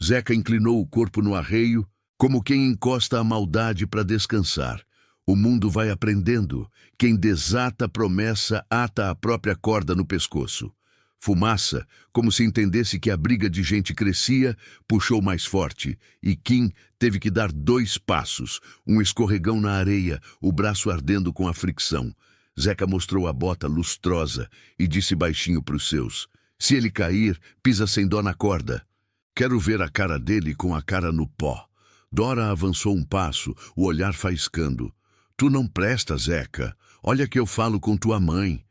Zeca inclinou o corpo no arreio, como quem encosta a maldade para descansar. O mundo vai aprendendo. Quem desata a promessa ata a própria corda no pescoço. Fumaça, como se entendesse que a briga de gente crescia, puxou mais forte, e Kim teve que dar 2 passos, um escorregão na areia, o braço ardendo com a fricção. Zeca mostrou a bota lustrosa e disse baixinho para os seus. Se ele cair, pisa sem dó na corda. Quero ver a cara dele com a cara no pó. Dora avançou um passo, o olhar faiscando. Tu não presta, Zeca. Olha que eu falo com tua mãe.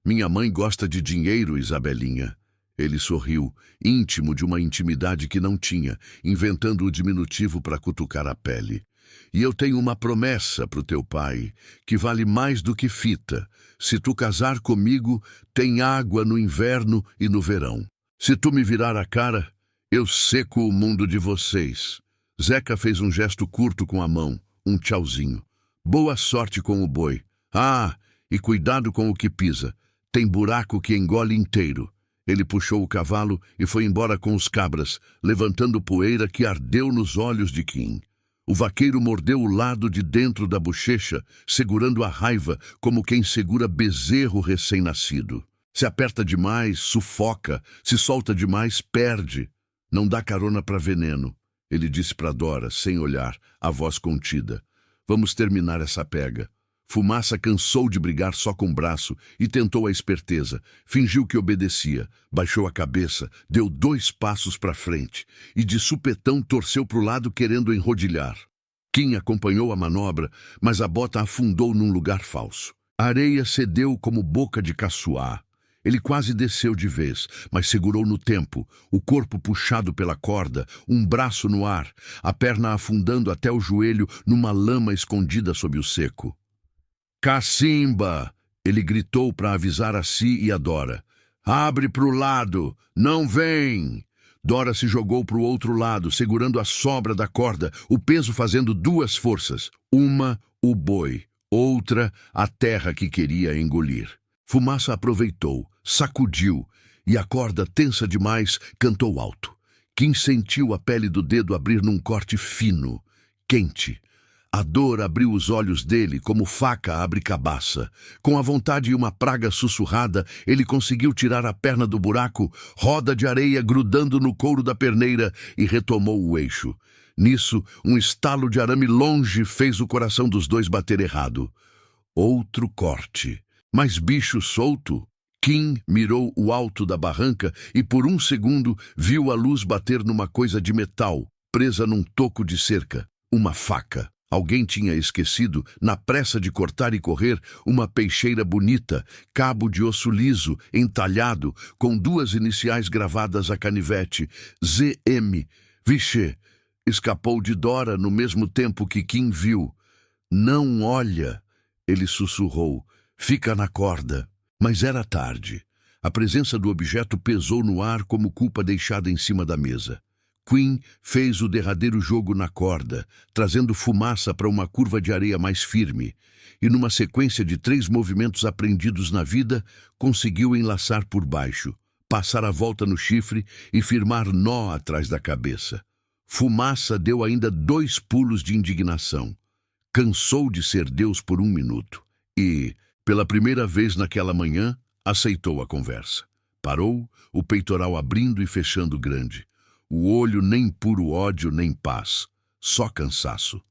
Minha mãe gosta de dinheiro, Isabelinha. Ele sorriu, íntimo de uma intimidade que não tinha, inventando o diminutivo para cutucar a pele. E eu tenho uma promessa pro teu pai, que vale mais do que fita. Se tu casar comigo, tem água no inverno e no verão. Se tu me virar a cara, eu seco o mundo de vocês. Zeca fez um gesto curto com a mão, um tchauzinho. Boa sorte com o boi. Ah, e cuidado com o que pisa. Tem buraco que engole inteiro. Ele puxou o cavalo e foi embora com os cabras, levantando poeira que ardeu nos olhos de Kim. O vaqueiro mordeu o lado de dentro da bochecha, segurando a raiva como quem segura bezerro recém-nascido. Se aperta demais, sufoca. Se solta demais, perde. Não dá carona para veneno. Ele disse para Dora, sem olhar, a voz contida. Vamos terminar essa pega. Fumaça cansou de brigar só com o braço e tentou a esperteza. Fingiu que obedecia, baixou a cabeça, deu 2 passos para frente e de supetão torceu para o lado querendo enrodilhar. Kim acompanhou a manobra, mas a bota afundou num lugar falso. A areia cedeu como boca de caçoar. Ele quase desceu de vez, mas segurou no tempo, o corpo puxado pela corda, um braço no ar, a perna afundando até o joelho numa lama escondida sob o seco. Cacimba! Ele gritou para avisar a si e a Dora. Abre pro lado! Não vem! Dora se jogou pro outro lado, segurando a sobra da corda, o peso fazendo 2 forças. Uma, o boi. outra a terra que queria engolir. Fumaça aproveitou, sacudiu, e a corda, tensa demais, cantou alto. Kim sentiu a pele do dedo abrir num corte fino, quente. A dor abriu os olhos dele como faca abre cabaça. Com a vontade e uma praga sussurrada, ele conseguiu tirar a perna do buraco, roda de areia grudando no couro da perneira, e retomou o eixo. Nisso, um estalo de arame longe fez o coração dos dois bater errado. Outro corte. Mas bicho solto. Kim mirou o alto da barranca e por um segundo viu a luz bater numa coisa de metal, presa num toco de cerca. Uma faca. Alguém tinha esquecido, na pressa de cortar e correr, uma peixeira bonita, cabo de osso liso, entalhado, com 2 iniciais gravadas a canivete. ZM. Vixe! Escapou de Dora no mesmo tempo que Kim viu. Não olha, ele sussurrou. Fica na corda. Mas era tarde. A presença do objeto pesou no ar como culpa deixada em cima da mesa. Quinn fez o derradeiro jogo na corda, trazendo fumaça para uma curva de areia mais firme, e numa sequência de 3 movimentos aprendidos na vida, conseguiu enlaçar por baixo, passar a volta no chifre e firmar nó atrás da cabeça. Fumaça deu ainda 2 pulos de indignação. Cansou de ser Deus por 1 minuto e, pela primeira vez naquela manhã, aceitou a conversa. Parou, o peitoral abrindo e fechando grande. O olho nem puro ódio nem paz, só cansaço.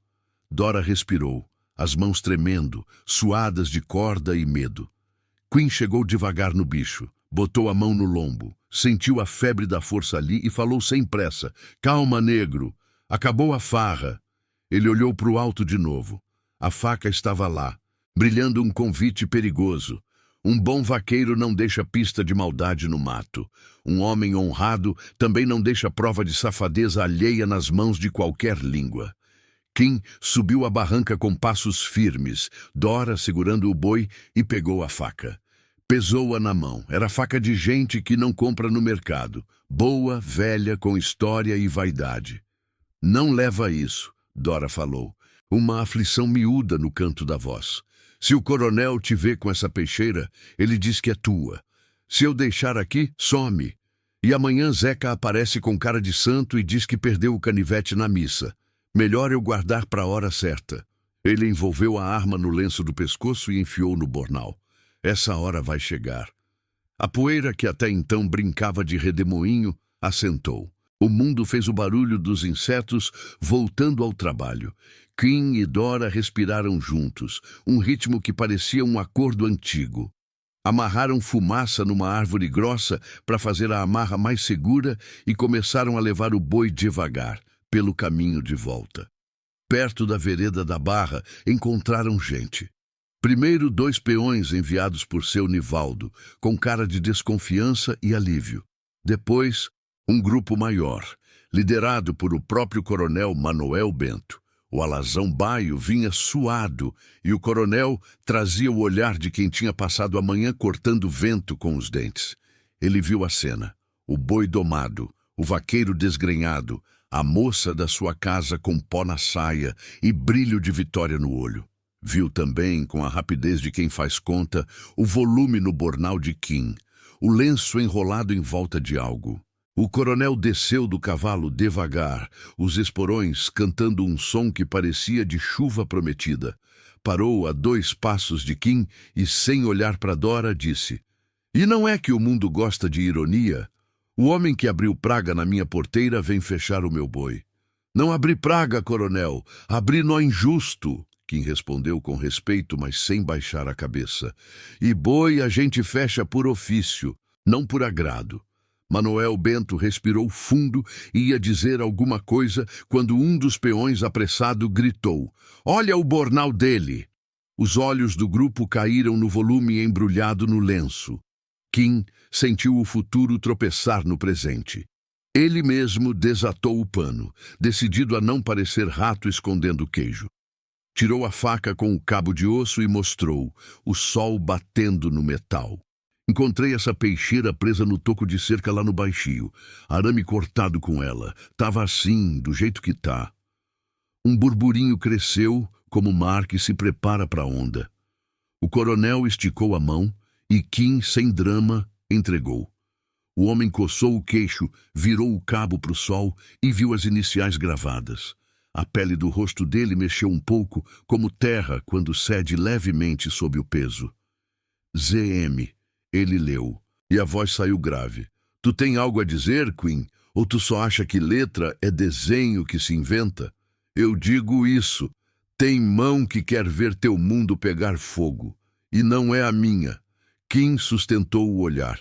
Dora respirou, as mãos tremendo, suadas de corda e medo. Quinn chegou devagar no bicho, botou a mão no lombo, sentiu a febre da força ali e falou sem pressa. Calma, negro, acabou a farra. Ele olhou para o alto de novo. A faca estava lá, brilhando um convite perigoso. Um bom vaqueiro não deixa pista de maldade no mato. Um homem honrado também não deixa prova de safadeza alheia nas mãos de qualquer língua. Kim subiu a barranca com passos firmes, Dora segurando o boi e pegou a faca. Pesou-a na mão. Era faca de gente que não compra no mercado. Boa, velha, com história e vaidade. Não leva isso, Dora falou. Uma aflição miúda no canto da voz. Se o coronel te vê com essa peixeira, ele diz que é tua. Se eu deixar aqui, some. E amanhã Zeca aparece com cara de santo e diz que perdeu o canivete na missa. Melhor eu guardar para a hora certa. Ele envolveu a arma no lenço do pescoço e enfiou no bornal. Essa hora vai chegar. A poeira que até então brincava de redemoinho assentou. O mundo fez o barulho dos insetos voltando ao trabalho. Quinn e Dora respiraram juntos, um ritmo que parecia um acordo antigo. Amarraram fumaça numa árvore grossa para fazer a amarra mais segura e começaram a levar o boi devagar, pelo caminho de volta. Perto da vereda da barra, encontraram gente. Primeiro 2 peões enviados por seu Nivaldo, com cara de desconfiança e alívio. Depois, um grupo maior, liderado por o próprio coronel Manuel Bento. O alazão baio vinha suado e o coronel trazia o olhar de quem tinha passado a manhã cortando vento com os dentes. Ele viu a cena, o boi domado, o vaqueiro desgrenhado, a moça da sua casa com pó na saia e brilho de vitória no olho. Viu também, com a rapidez de quem faz conta, o volume no bornal de Kim, o lenço enrolado em volta de algo. O coronel desceu do cavalo devagar, os esporões cantando um som que parecia de chuva prometida. Parou a 2 passos de Kim e, sem olhar para Dora, disse: E não é que o mundo gosta de ironia? O homem que abriu praga na minha porteira vem fechar o meu boi. Não abri praga, coronel, abri nó injusto. Kim respondeu com respeito, mas sem baixar a cabeça. E boi a gente fecha por ofício, não por agrado. Manuel Bento respirou fundo e ia dizer alguma coisa quando um dos peões apressado gritou: Olha o bornal dele! Os olhos do grupo caíram no volume embrulhado no lenço. Kim sentiu o futuro tropeçar no presente. Ele mesmo desatou o pano, decidido a não parecer rato escondendo queijo. Tirou a faca com o cabo de osso e mostrou, o sol batendo no metal. Encontrei essa peixeira presa no toco de cerca lá no baixio. Arame cortado com ela. Tava assim, do jeito que tá. Um burburinho cresceu, como o mar que se prepara para a onda. O coronel esticou a mão e Kim, sem drama, entregou. O homem coçou o queixo, virou o cabo para o sol e viu as iniciais gravadas. A pele do rosto dele mexeu um pouco, como terra quando cede levemente sob o peso. ZM, ele leu, e a voz saiu grave. Tu tem algo a dizer, Queen? Ou tu só acha que letra é desenho que se inventa? Eu digo isso. Tem mão que quer ver teu mundo pegar fogo. E não é a minha. Kim sustentou o olhar.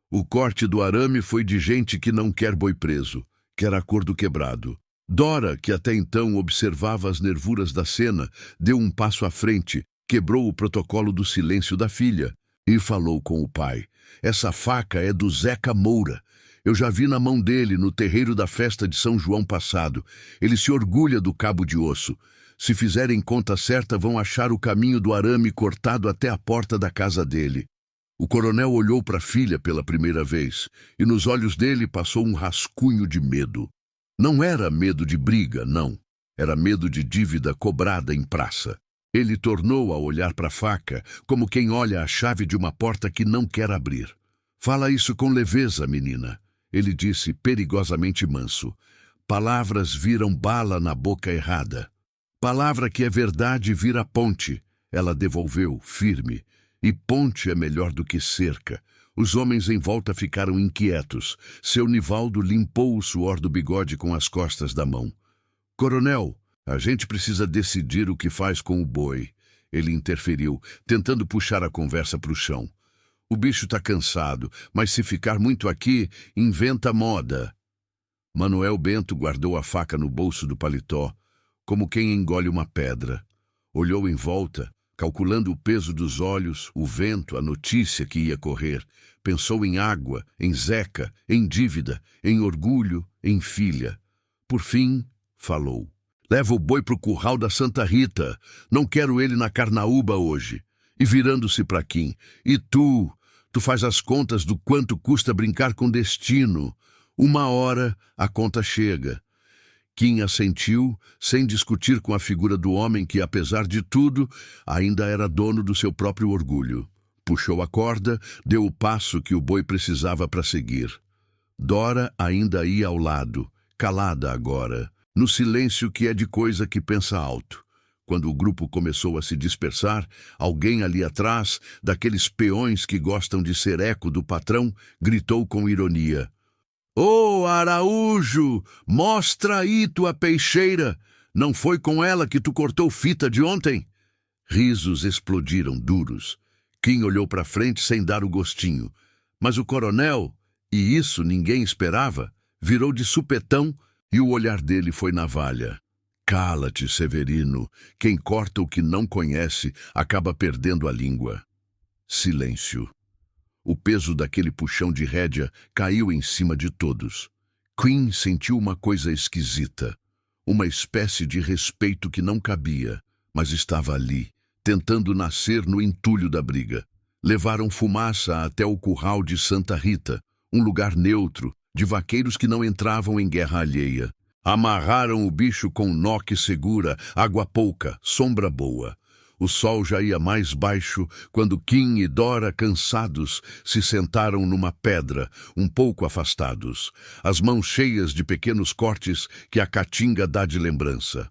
O corte do arame foi de gente que não quer boi preso, quer acordo quebrado. Dora, que até então observava as nervuras da cena, deu um passo à frente, quebrou o protocolo do silêncio da filha e falou com o pai. Essa faca é do Zeca Moura. Eu já vi na mão dele no terreiro da festa de São João passado. Ele se orgulha do cabo de osso. Se fizerem conta certa, vão achar o caminho do arame cortado até a porta da casa dele. O coronel olhou para a filha pela primeira vez, e nos olhos dele passou um rascunho de medo. Não era medo de briga, não. Era medo de dívida cobrada em praça. Ele tornou a olhar para a faca, como quem olha a chave de uma porta que não quer abrir. Fala isso com leveza, menina. Ele disse perigosamente manso. Palavras viram bala na boca errada. Palavra que é verdade vira ponte. Ela devolveu, firme. E ponte é melhor do que cerca. Os homens em volta ficaram inquietos. Seu Nivaldo limpou o suor do bigode com as costas da mão. Coronel, a gente precisa decidir o que faz com o boi. Ele interferiu, tentando puxar a conversa para o chão. O bicho tá cansado, mas se ficar muito aqui, inventa moda. Manuel Bento guardou a faca no bolso do paletó, como quem engole uma pedra. Olhou em volta, calculando o peso dos olhos, o vento, a notícia que ia correr. Pensou em água, em Zeca, em dívida, em orgulho, em filha. Por fim, falou. Leva o boi pro curral da Santa Rita. Não quero ele na carnaúba hoje. E virando-se para Kim. E tu faz as contas do quanto custa brincar com destino. Uma hora a conta chega. Kim assentiu, sem discutir com a figura do homem que, apesar de tudo, ainda era dono do seu próprio orgulho. Puxou a corda, deu o passo que o boi precisava para seguir. Dora ainda ia ao lado, calada agora, no silêncio que é de coisa que pensa alto. Quando o grupo começou a se dispersar, alguém ali atrás, daqueles peões que gostam de ser eco do patrão, gritou com ironia. Ô, Araújo, mostra aí tua peixeira. Não foi com ela que tu cortou fita de ontem? Risos explodiram duros. Kim olhou para frente sem dar o gostinho. Mas o coronel, e isso ninguém esperava, virou de supetão e o olhar dele foi navalha. Cala-te, Severino. Quem corta o que não conhece acaba perdendo a língua. Silêncio. O peso daquele puxão de rédea caiu em cima de todos. Queen sentiu uma coisa esquisita. Uma espécie de respeito que não cabia, mas estava ali, tentando nascer no entulho da briga. Levaram fumaça até o curral de Santa Rita, um lugar neutro, de vaqueiros que não entravam em guerra alheia. Amarraram o bicho com nó que segura, água pouca, sombra boa. O sol já ia mais baixo quando Kim e Dora, cansados, se sentaram numa pedra, um pouco afastados, as mãos cheias de pequenos cortes que a caatinga dá de lembrança.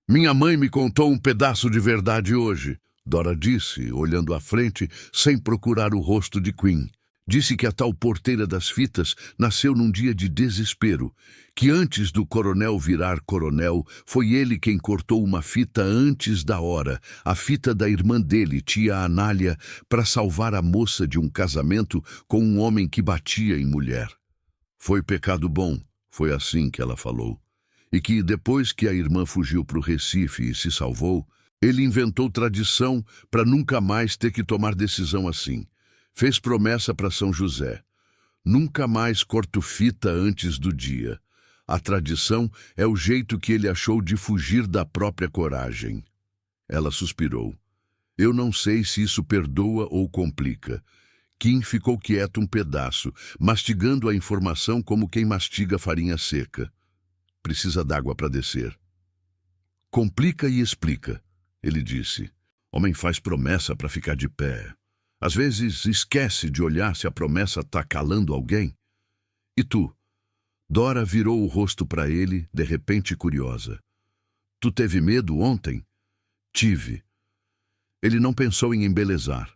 Minha mãe me contou um pedaço de verdade hoje, Dora disse, olhando à frente, sem procurar o rosto de Queen. Disse que a tal porteira das fitas nasceu num dia de desespero, que antes do coronel virar coronel, foi ele quem cortou uma fita antes da hora, a fita da irmã dele, tia Anália, para salvar a moça de um casamento com um homem que batia em mulher. Foi pecado bom, foi assim que ela falou. E que depois que a irmã fugiu para o Recife e se salvou, ele inventou tradição para nunca mais ter que tomar decisão assim. Fez promessa para São José. Nunca mais corto fita antes do dia. A tradição é o jeito que ele achou de fugir da própria coragem. Ela suspirou. Eu não sei se isso perdoa ou complica. Kim ficou quieto um pedaço, mastigando a informação como quem mastiga farinha seca. Precisa d'água para descer. Complica e explica. ele disse. Homem faz promessa para ficar de pé. Às vezes esquece de olhar se a promessa está calando alguém. E tu? Dora virou o rosto para ele, de repente curiosa. Tu teve medo ontem? Tive. Ele não pensou em embelezar.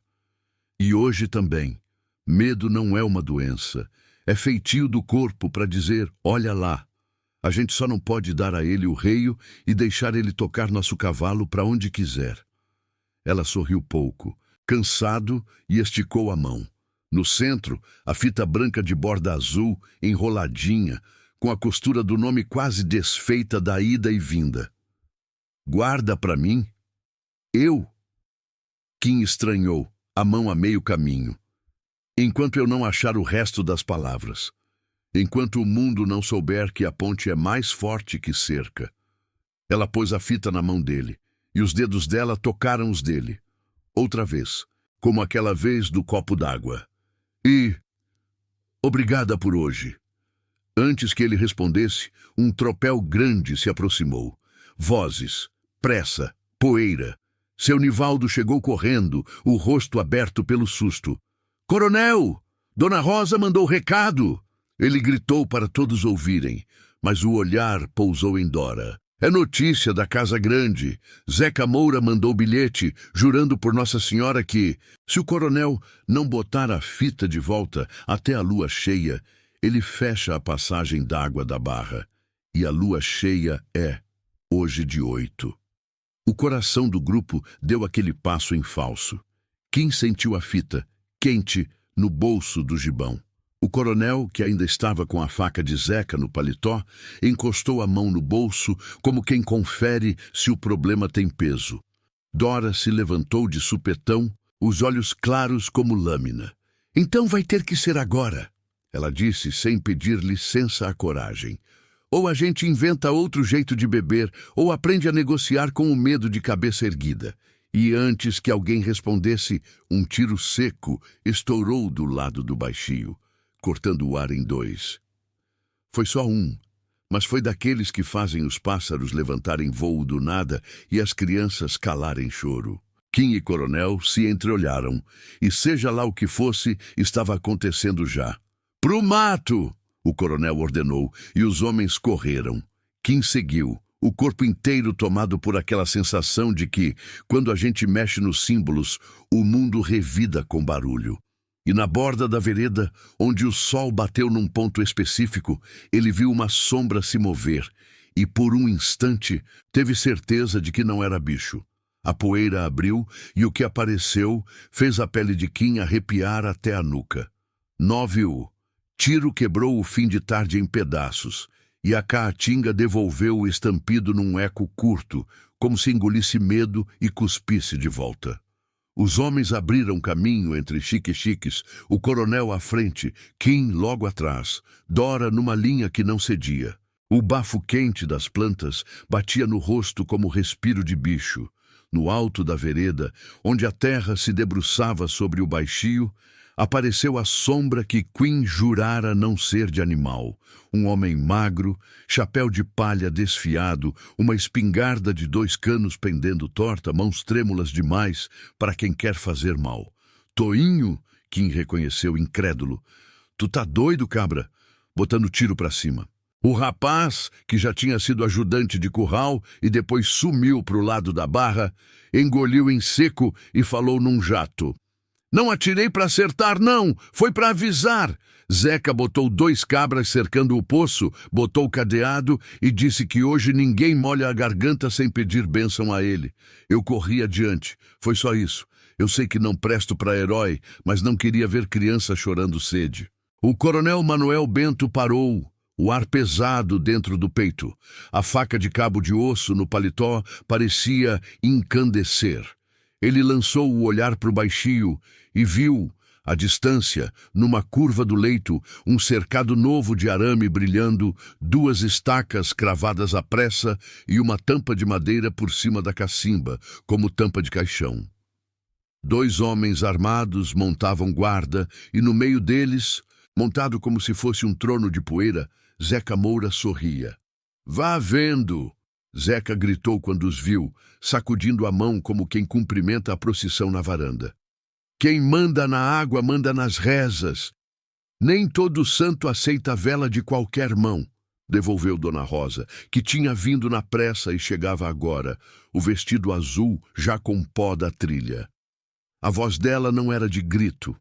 E hoje também. Medo não é uma doença. É feitio do corpo para dizer, olha lá. A gente só não pode dar a ele o reio e deixar ele tocar nosso cavalo para onde quiser. Ela sorriu pouco, cansado, e esticou a mão. No centro, a fita branca de borda azul, enroladinha, com a costura do nome quase desfeita da ida e vinda. Guarda para mim? Eu? Kim estranhou, a mão a meio caminho. Enquanto eu não achar o resto das palavras. Enquanto o mundo não souber que a ponte é mais forte que cerca. Ela pôs a fita na mão dele, e os dedos dela tocaram os dele. Outra vez, como aquela vez do copo d'água. E... obrigada por hoje. Antes que ele respondesse, um tropel grande se aproximou. Vozes, pressa, poeira. Seu Nivaldo chegou correndo, o rosto aberto pelo susto. Coronel! Dona Rosa mandou recado! Ele gritou para todos ouvirem, mas o olhar pousou em Dora. É notícia da Casa Grande. Zeca Moura mandou bilhete, jurando por Nossa Senhora que, se o coronel não botar a fita de volta até a lua cheia, ele fecha a passagem d'água da barra. E a lua cheia é, hoje de 8. O coração do grupo deu aquele passo em falso. Kim sentiu a fita, quente, no bolso do gibão. O coronel, que ainda estava com a faca de Zeca no paletó, encostou a mão no bolso como quem confere se o problema tem peso. Dora se levantou de supetão, os olhos claros como lâmina. Então vai ter que ser agora, ela disse sem pedir licença à coragem. Ou a gente inventa outro jeito de beber, ou aprende a negociar com o medo de cabeça erguida. E antes que alguém respondesse, um tiro seco estourou do lado do baixio, cortando o ar em 2. Foi só um, mas foi daqueles que fazem os pássaros levantarem voo do nada e as crianças calarem choro. Kim e Coronel se entreolharam, e seja lá o que fosse, estava acontecendo já. Pro mato! O coronel ordenou, e os homens correram. Kim seguiu, o corpo inteiro tomado por aquela sensação de que, quando a gente mexe nos símbolos, o mundo revida com barulho. E na borda da vereda, onde o sol bateu num ponto específico, ele viu uma sombra se mover, e por um instante teve certeza de que não era bicho. A poeira abriu, e o que apareceu fez a pele de Kim arrepiar até a nuca. 9. Tiro quebrou o fim de tarde em pedaços, e a caatinga devolveu o estampido num eco curto, como se engolisse medo e cuspisse de volta. Os homens abriram caminho entre chique-chiques, o coronel à frente, Kim logo atrás, Dora numa linha que não cedia. O bafo quente das plantas batia no rosto como respiro de bicho. No alto da vereda, onde a terra se debruçava sobre o baixio, apareceu a sombra que Quinn jurara não ser de animal. Um homem magro, chapéu de palha desfiado, uma espingarda de 2 canos pendendo torta, mãos trêmulas demais para quem quer fazer mal. Toinho, Quinn reconheceu incrédulo. Tu tá doido, cabra? Botando tiro para cima. O rapaz, que já tinha sido ajudante de curral e depois sumiu pro lado da barra, engoliu em seco e falou num jato. Não atirei para acertar, não. Foi para avisar. Zeca botou 2 cabras cercando o poço, botou o cadeado e disse que hoje ninguém molha a garganta sem pedir bênção a ele. Eu corri adiante. Foi só isso. Eu sei que não presto para herói, mas não queria ver criança chorando sede. O coronel Manuel Bento parou, o ar pesado dentro do peito. A faca de cabo de osso no paletó parecia incandescer. Ele lançou o olhar para o baixio e viu, à distância, numa curva do leito, um cercado novo de arame brilhando, 2 estacas cravadas à pressa e uma tampa de madeira por cima da cacimba, como tampa de caixão. 2 homens armados montavam guarda e no meio deles, montado como se fosse um trono de poeira, Zeca Moura sorria. Vá vendo! Zeca gritou quando os viu, sacudindo a mão como quem cumprimenta a procissão na varanda. Quem manda na água manda nas rezas. Nem todo santo aceita a vela de qualquer mão, devolveu Dona Rosa, que tinha vindo na pressa e chegava agora, o vestido azul já com pó da trilha. A voz dela não era de grito,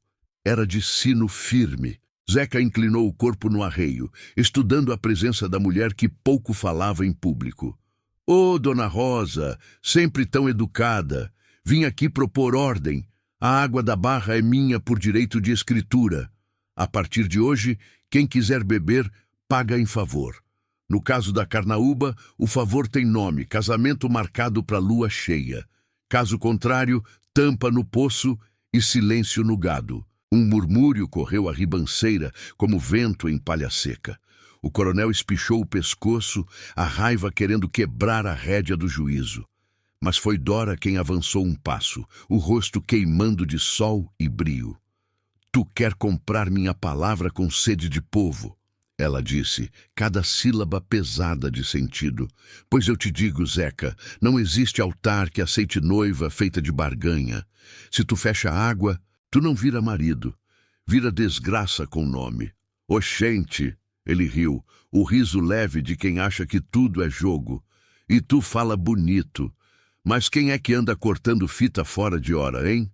era de sino firme. Zeca inclinou o corpo no arreio, estudando a presença da mulher que pouco falava em público. Ô, Dona Rosa, sempre tão educada, vim aqui propor ordem. A água da barra é minha por direito de escritura. A partir de hoje, quem quiser beber, paga em favor. No caso da Carnaúba, o favor tem nome, casamento marcado para lua cheia. Caso contrário, tampa no poço e silêncio no gado. Um murmúrio correu a ribanceira, como vento em palha seca. O coronel espichou o pescoço, a raiva querendo quebrar a rédea do juízo. Mas foi Dora quem avançou um passo, o rosto queimando de sol e brio. Tu quer comprar minha palavra com sede de povo, ela disse, cada sílaba pesada de sentido. Pois eu te digo, Zeca, não existe altar que aceite noiva feita de barganha. Se tu fecha água, tu não vira marido, vira desgraça com nome. Oxente, ele riu, o riso leve de quem acha que tudo é jogo. E tu fala bonito, mas quem é que anda cortando fita fora de hora, hein?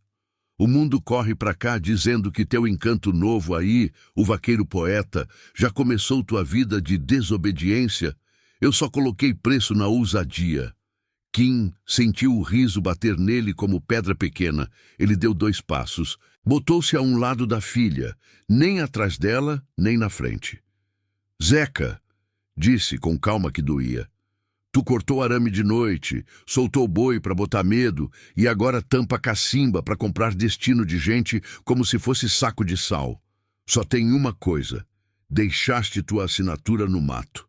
O mundo corre pra cá dizendo que teu encanto novo aí, o vaqueiro poeta, já começou tua vida de desobediência. Eu só coloquei preço na ousadia. Kim sentiu o riso bater nele como pedra pequena. Ele deu 2 passos. Botou-se a um lado da filha, nem atrás dela, nem na frente. Zeca, disse com calma que doía. Tu cortou arame de noite, soltou boi para botar medo e agora tampa cacimba para comprar destino de gente como se fosse saco de sal. Só tem uma coisa, deixaste tua assinatura no mato.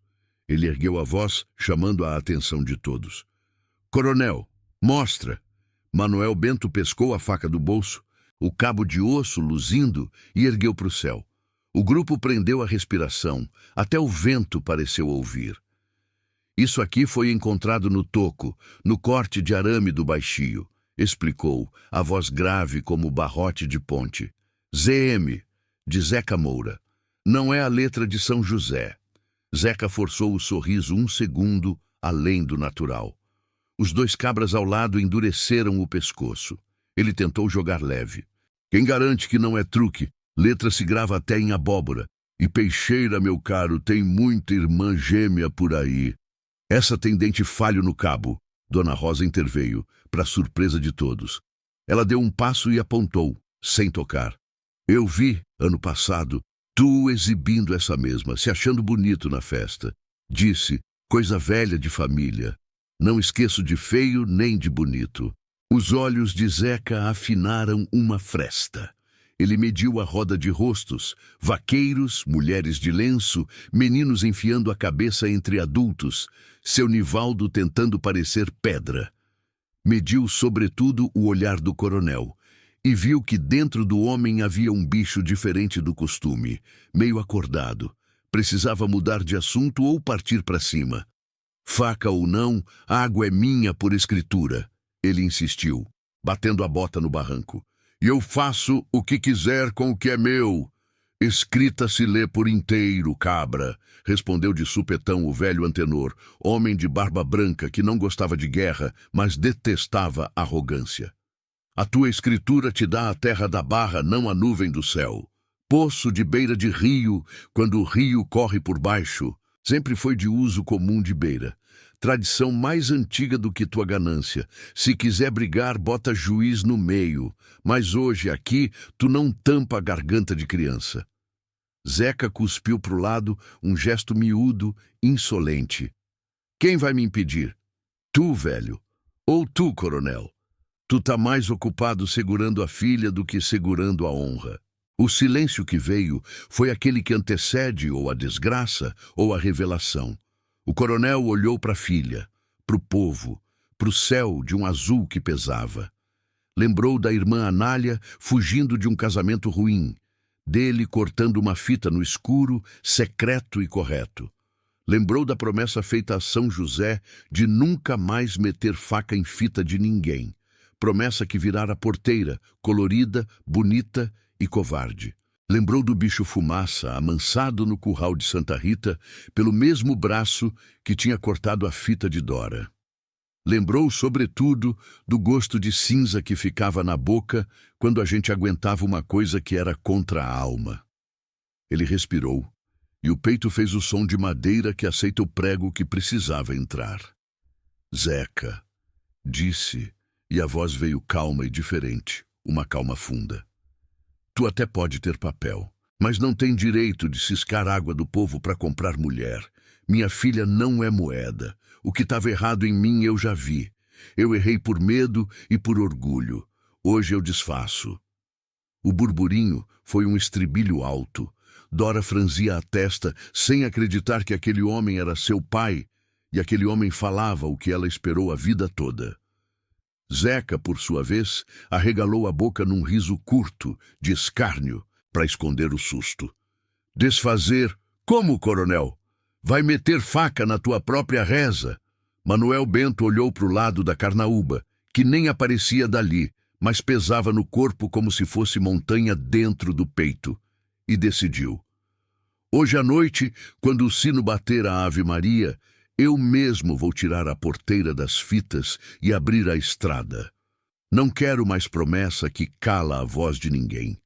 Ele ergueu a voz, chamando a atenção de todos. Coronel, mostra. Manuel Bento pescou a faca do bolso, o cabo de osso luzindo, e ergueu para o céu. O grupo prendeu a respiração, até o vento pareceu ouvir. Isso aqui foi encontrado no toco, no corte de arame do baixio, explicou, a voz grave como barrote de ponte. ZM, de Zeca Moura. Não é a letra de São José. Zeca forçou o sorriso 1 segundo, além do natural. Os 2 cabras ao lado endureceram o pescoço. Ele tentou jogar leve. Quem garante que não é truque? Letra se grava até em abóbora. E peixeira, meu caro, tem muita irmã gêmea por aí. Essa tem dente falho no cabo. Dona Rosa interveio, para surpresa de todos. Ela deu um passo e apontou, sem tocar. Eu vi, ano passado, tu exibindo essa mesma, se achando bonito na festa. Disse, coisa velha de família. Não esqueço de feio nem de bonito. Os olhos de Zeca afinaram uma fresta. Ele mediu a roda de rostos, vaqueiros, mulheres de lenço, meninos enfiando a cabeça entre adultos, seu Nivaldo tentando parecer pedra. Mediu, sobretudo, o olhar do coronel, e viu que dentro do homem havia um bicho diferente do costume, meio acordado. Precisava mudar de assunto ou partir para cima. Faca ou não, a água é minha por escritura, ele insistiu, batendo a bota no barranco. E eu faço o que quiser com o que é meu. Escrita se lê por inteiro, cabra, respondeu de supetão o velho antenor, homem de barba branca que não gostava de guerra, mas detestava arrogância. A tua escritura te dá a terra da barra, não a nuvem do céu. Poço de beira de rio, quando o rio corre por baixo, sempre foi de uso comum de beira. Tradição mais antiga do que tua ganância. Se quiser brigar, bota juiz no meio. Mas hoje, aqui, tu não tampa a garganta de criança. Zeca cuspiu pro lado, um gesto miúdo, insolente. Quem vai me impedir? Tu, velho. Ou tu, coronel. Tu tá mais ocupado segurando a filha do que segurando a honra. O silêncio que veio foi aquele que antecede ou a desgraça ou a revelação. O coronel olhou para a filha, para o povo, para o céu de um azul que pesava. Lembrou da irmã Anália fugindo de um casamento ruim, dele cortando uma fita no escuro, secreto e correto. Lembrou da promessa feita a São José de nunca mais meter faca em fita de ninguém. Promessa que virara porteira, colorida, bonita e covarde. Lembrou do bicho fumaça, amansado no curral de Santa Rita, pelo mesmo braço que tinha cortado a fita de Dora. Lembrou, sobretudo, do gosto de cinza que ficava na boca quando a gente aguentava uma coisa que era contra a alma. Ele respirou, e o peito fez o som de madeira que aceita o prego que precisava entrar. Zeca, disse, e a voz veio calma e diferente, uma calma funda. Tu até pode ter papel, mas não tem direito de ciscar água do povo para comprar mulher. Minha filha não é moeda. O que estava errado em mim eu já vi. Eu errei por medo e por orgulho. Hoje eu desfaço. O burburinho foi um estribilho alto. Dora franzia a testa, sem acreditar que aquele homem era seu pai, e aquele homem falava o que ela esperou a vida toda. Zeca, por sua vez, arregalou a boca num riso curto, de escárnio, para esconder o susto. Desfazer? Como, coronel? Vai meter faca na tua própria reza? Manuel Bento olhou para o lado da carnaúba, que nem aparecia dali, mas pesava no corpo como se fosse montanha dentro do peito, e decidiu. Hoje à noite, quando o sino bater a Ave Maria, eu mesmo vou tirar a porteira das fitas e abrir a estrada. Não quero mais promessa que cala a voz de ninguém.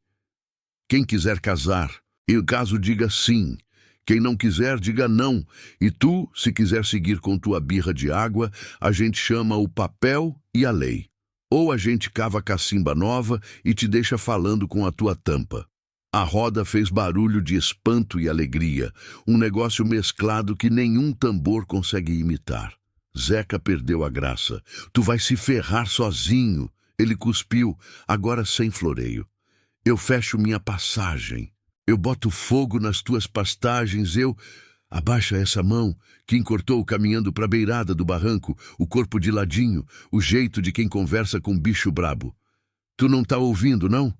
Quem quiser casar, e caso diga sim. Quem não quiser, diga não. E tu, se quiser seguir com tua birra de água, a gente chama o papel e a lei. Ou a gente cava cacimba nova e te deixa falando com a tua tampa. A roda fez barulho de espanto e alegria, um negócio mesclado que nenhum tambor consegue imitar. Zeca perdeu a graça. Tu vais se ferrar sozinho. Ele cuspiu, agora sem floreio. Eu fecho minha passagem. Eu boto fogo nas tuas pastagens, Abaixa essa mão, que encortou caminhando para a beirada do barranco, o corpo de ladinho, o jeito de quem conversa com um bicho brabo. Tu não tá ouvindo, não?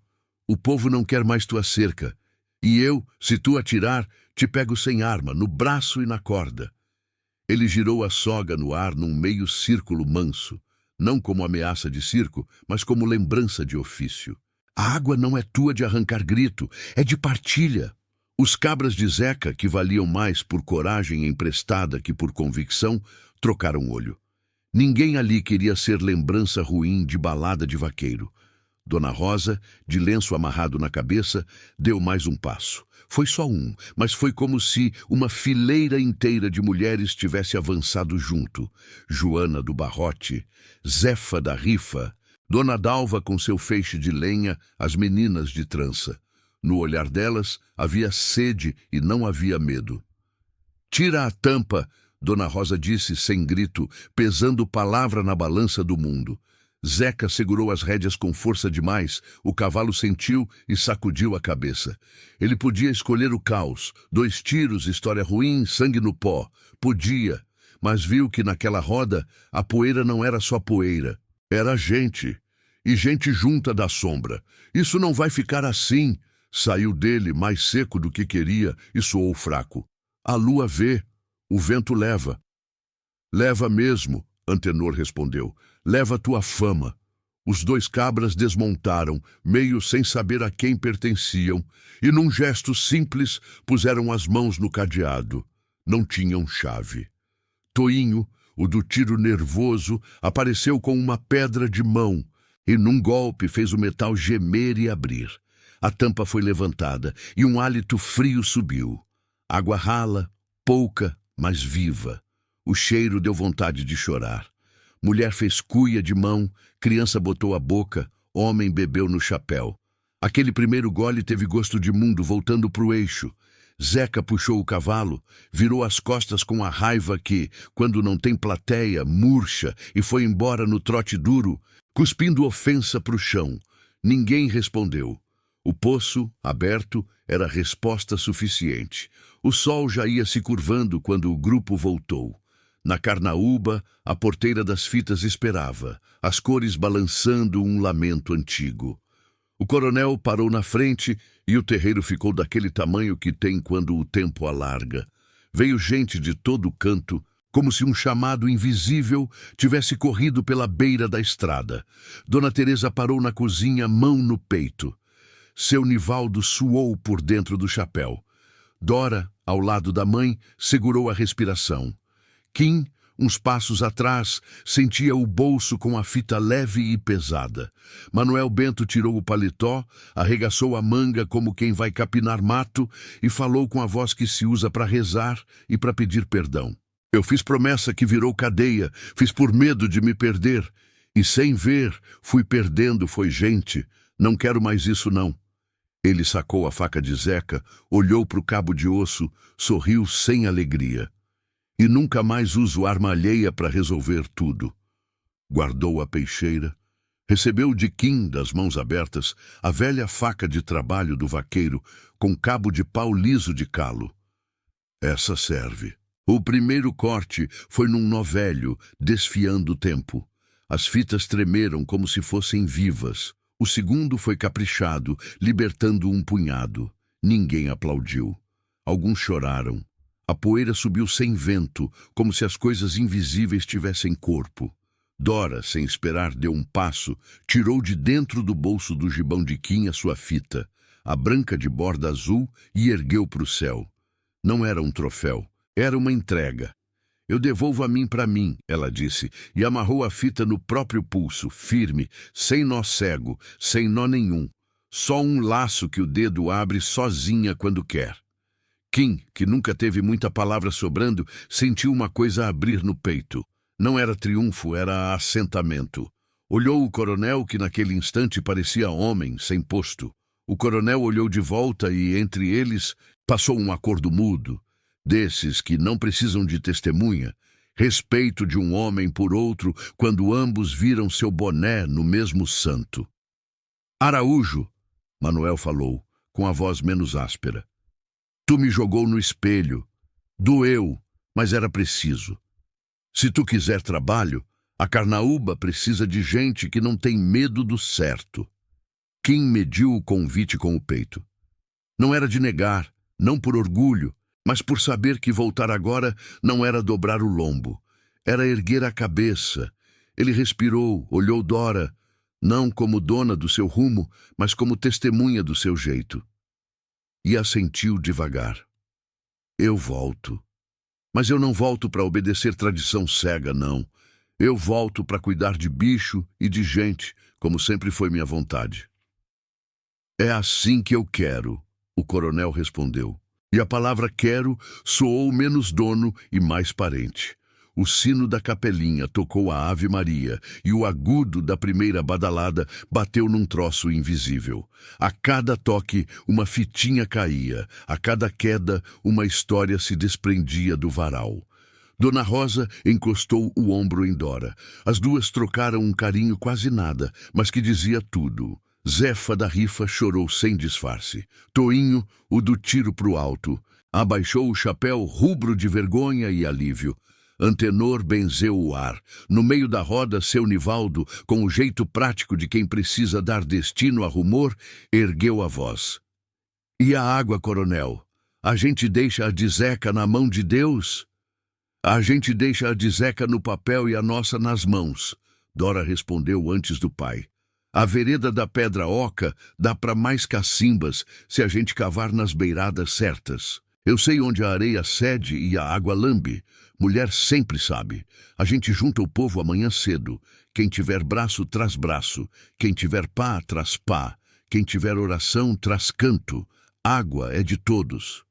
O povo não quer mais tua cerca. E eu, se tu atirar, te pego sem arma, no braço e na corda. Ele girou a soga no ar num meio círculo manso, não como ameaça de circo, mas como lembrança de ofício. A água não é tua de arrancar grito, é de partilha. Os cabras de Zeca, que valiam mais por coragem emprestada que por convicção, trocaram olho. Ninguém ali queria ser lembrança ruim de balada de vaqueiro. Dona Rosa, de lenço amarrado na cabeça, deu mais um passo. Foi só um, mas foi como se uma fileira inteira de mulheres tivesse avançado junto. Joana do Barrote, Zefa da Rifa, Dona Dalva com seu feixe de lenha, as meninas de trança. No olhar delas havia sede e não havia medo. Tira a tampa, Dona Rosa disse sem grito, pesando palavra na balança do mundo. Zeca segurou as rédeas com força demais, o cavalo sentiu e sacudiu a cabeça. Ele podia escolher o caos, 2 tiros, história ruim, sangue no pó. Podia, mas viu que naquela roda a poeira não era só poeira, era gente, e gente junta da sombra. Isso não vai ficar assim, saiu dele mais seco do que queria e soou fraco. A lua vê, o vento leva. Leva mesmo, Antenor respondeu. Leva tua fama. Os 2 cabras desmontaram, meio sem saber a quem pertenciam, e num gesto simples puseram as mãos no cadeado. Não tinham chave. Toinho, o do tiro nervoso, apareceu com uma pedra de mão, e num golpe fez o metal gemer e abrir. A tampa foi levantada, e um hálito frio subiu. Água rala, pouca, mas viva. O cheiro deu vontade de chorar. Mulher fez cuia de mão, criança botou a boca, homem bebeu no chapéu. Aquele primeiro gole teve gosto de mundo, voltando pro eixo. Zeca puxou o cavalo, virou as costas com a raiva que, quando não tem plateia, murcha, e foi embora no trote duro, cuspindo ofensa pro chão. Ninguém respondeu. O poço, aberto, era resposta suficiente. O sol já ia se curvando quando o grupo voltou. Na carnaúba, a porteira das fitas esperava, as cores balançando um lamento antigo. O coronel parou na frente e o terreiro ficou daquele tamanho que tem quando o tempo alarga. Veio gente de todo canto, como se um chamado invisível tivesse corrido pela beira da estrada. Dona Teresa parou na cozinha, mão no peito. Seu Nivaldo suou por dentro do chapéu. Dora, ao lado da mãe, segurou a respiração. Kim, uns passos atrás, sentia o bolso com a fita leve e pesada. Manuel Bento tirou o paletó, arregaçou a manga como quem vai capinar mato e falou com a voz que se usa para rezar e para pedir perdão. Eu fiz promessa que virou cadeia, fiz por medo de me perder. E sem ver, fui perdendo, foi gente. Não quero mais isso, não. Ele sacou a faca de Zeca, olhou para o cabo de osso, sorriu sem alegria. E nunca mais uso arma alheia para resolver tudo. Guardou a peixeira, recebeu de Kim, das mãos abertas, a velha faca de trabalho do vaqueiro, com cabo de pau liso de calo. Essa serve. O primeiro corte foi num nó velho, desfiando o tempo. As fitas tremeram como se fossem vivas. O segundo foi caprichado, libertando um punhado. Ninguém aplaudiu. Alguns choraram. A poeira subiu sem vento, como se as coisas invisíveis tivessem corpo. Dora, sem esperar, deu um passo, tirou de dentro do bolso do gibão de Kim a sua fita, a branca de borda azul, e ergueu para o céu. Não era um troféu, era uma entrega. Eu devolvo a mim para mim, ela disse, e amarrou a fita no próprio pulso, firme, sem nó cego, sem nó nenhum. Só um laço que o dedo abre sozinha quando quer. Kim, que nunca teve muita palavra sobrando, sentiu uma coisa abrir no peito. Não era triunfo, era assentamento. Olhou o coronel, que naquele instante parecia homem, sem posto. O coronel olhou de volta e, entre eles, passou um acordo mudo, desses que não precisam de testemunha, respeito de um homem por outro quando ambos viram seu boné no mesmo santo. Araújo, Manuel falou, com a voz menos áspera. Tu me jogou no espelho. Doeu, mas era preciso. Se tu quiser trabalho, a Carnaúba precisa de gente que não tem medo do certo. Kim mediu o convite com o peito. Não era de negar, não por orgulho, mas por saber que voltar agora não era dobrar o lombo. Era erguer a cabeça. Ele respirou, olhou Dora, não como dona do seu rumo, mas como testemunha do seu jeito. E assentiu devagar. Eu volto. Mas eu não volto para obedecer tradição cega, não. Eu volto para cuidar de bicho e de gente, como sempre foi minha vontade. É assim que eu quero, o coronel respondeu. E a palavra quero soou menos dono e mais parente. O sino da capelinha tocou a Ave Maria e o agudo da primeira badalada bateu num troço invisível. A cada toque, uma fitinha caía. A cada queda, uma história se desprendia do varal. Dona Rosa encostou o ombro em Dora. As duas trocaram um carinho quase nada, mas que dizia tudo. Zefa da Rifa chorou sem disfarce. Toinho, o do tiro pro alto, abaixou o chapéu rubro de vergonha e alívio. Antenor benzeu o ar. No meio da roda, seu Nivaldo, com o jeito prático de quem precisa dar destino a rumor, ergueu a voz. E a água, coronel? A gente deixa a de Zeca na mão de Deus? A gente deixa a de Zeca no papel e a nossa nas mãos, Dora respondeu antes do pai. A vereda da Pedra Oca dá para mais cacimbas se a gente cavar nas beiradas certas. Eu sei onde a areia cede e a água lambe. Mulher sempre sabe. A gente junta o povo amanhã cedo. Quem tiver braço, traz braço. Quem tiver pá, traz pá. Quem tiver oração, traz canto. Água é de todos.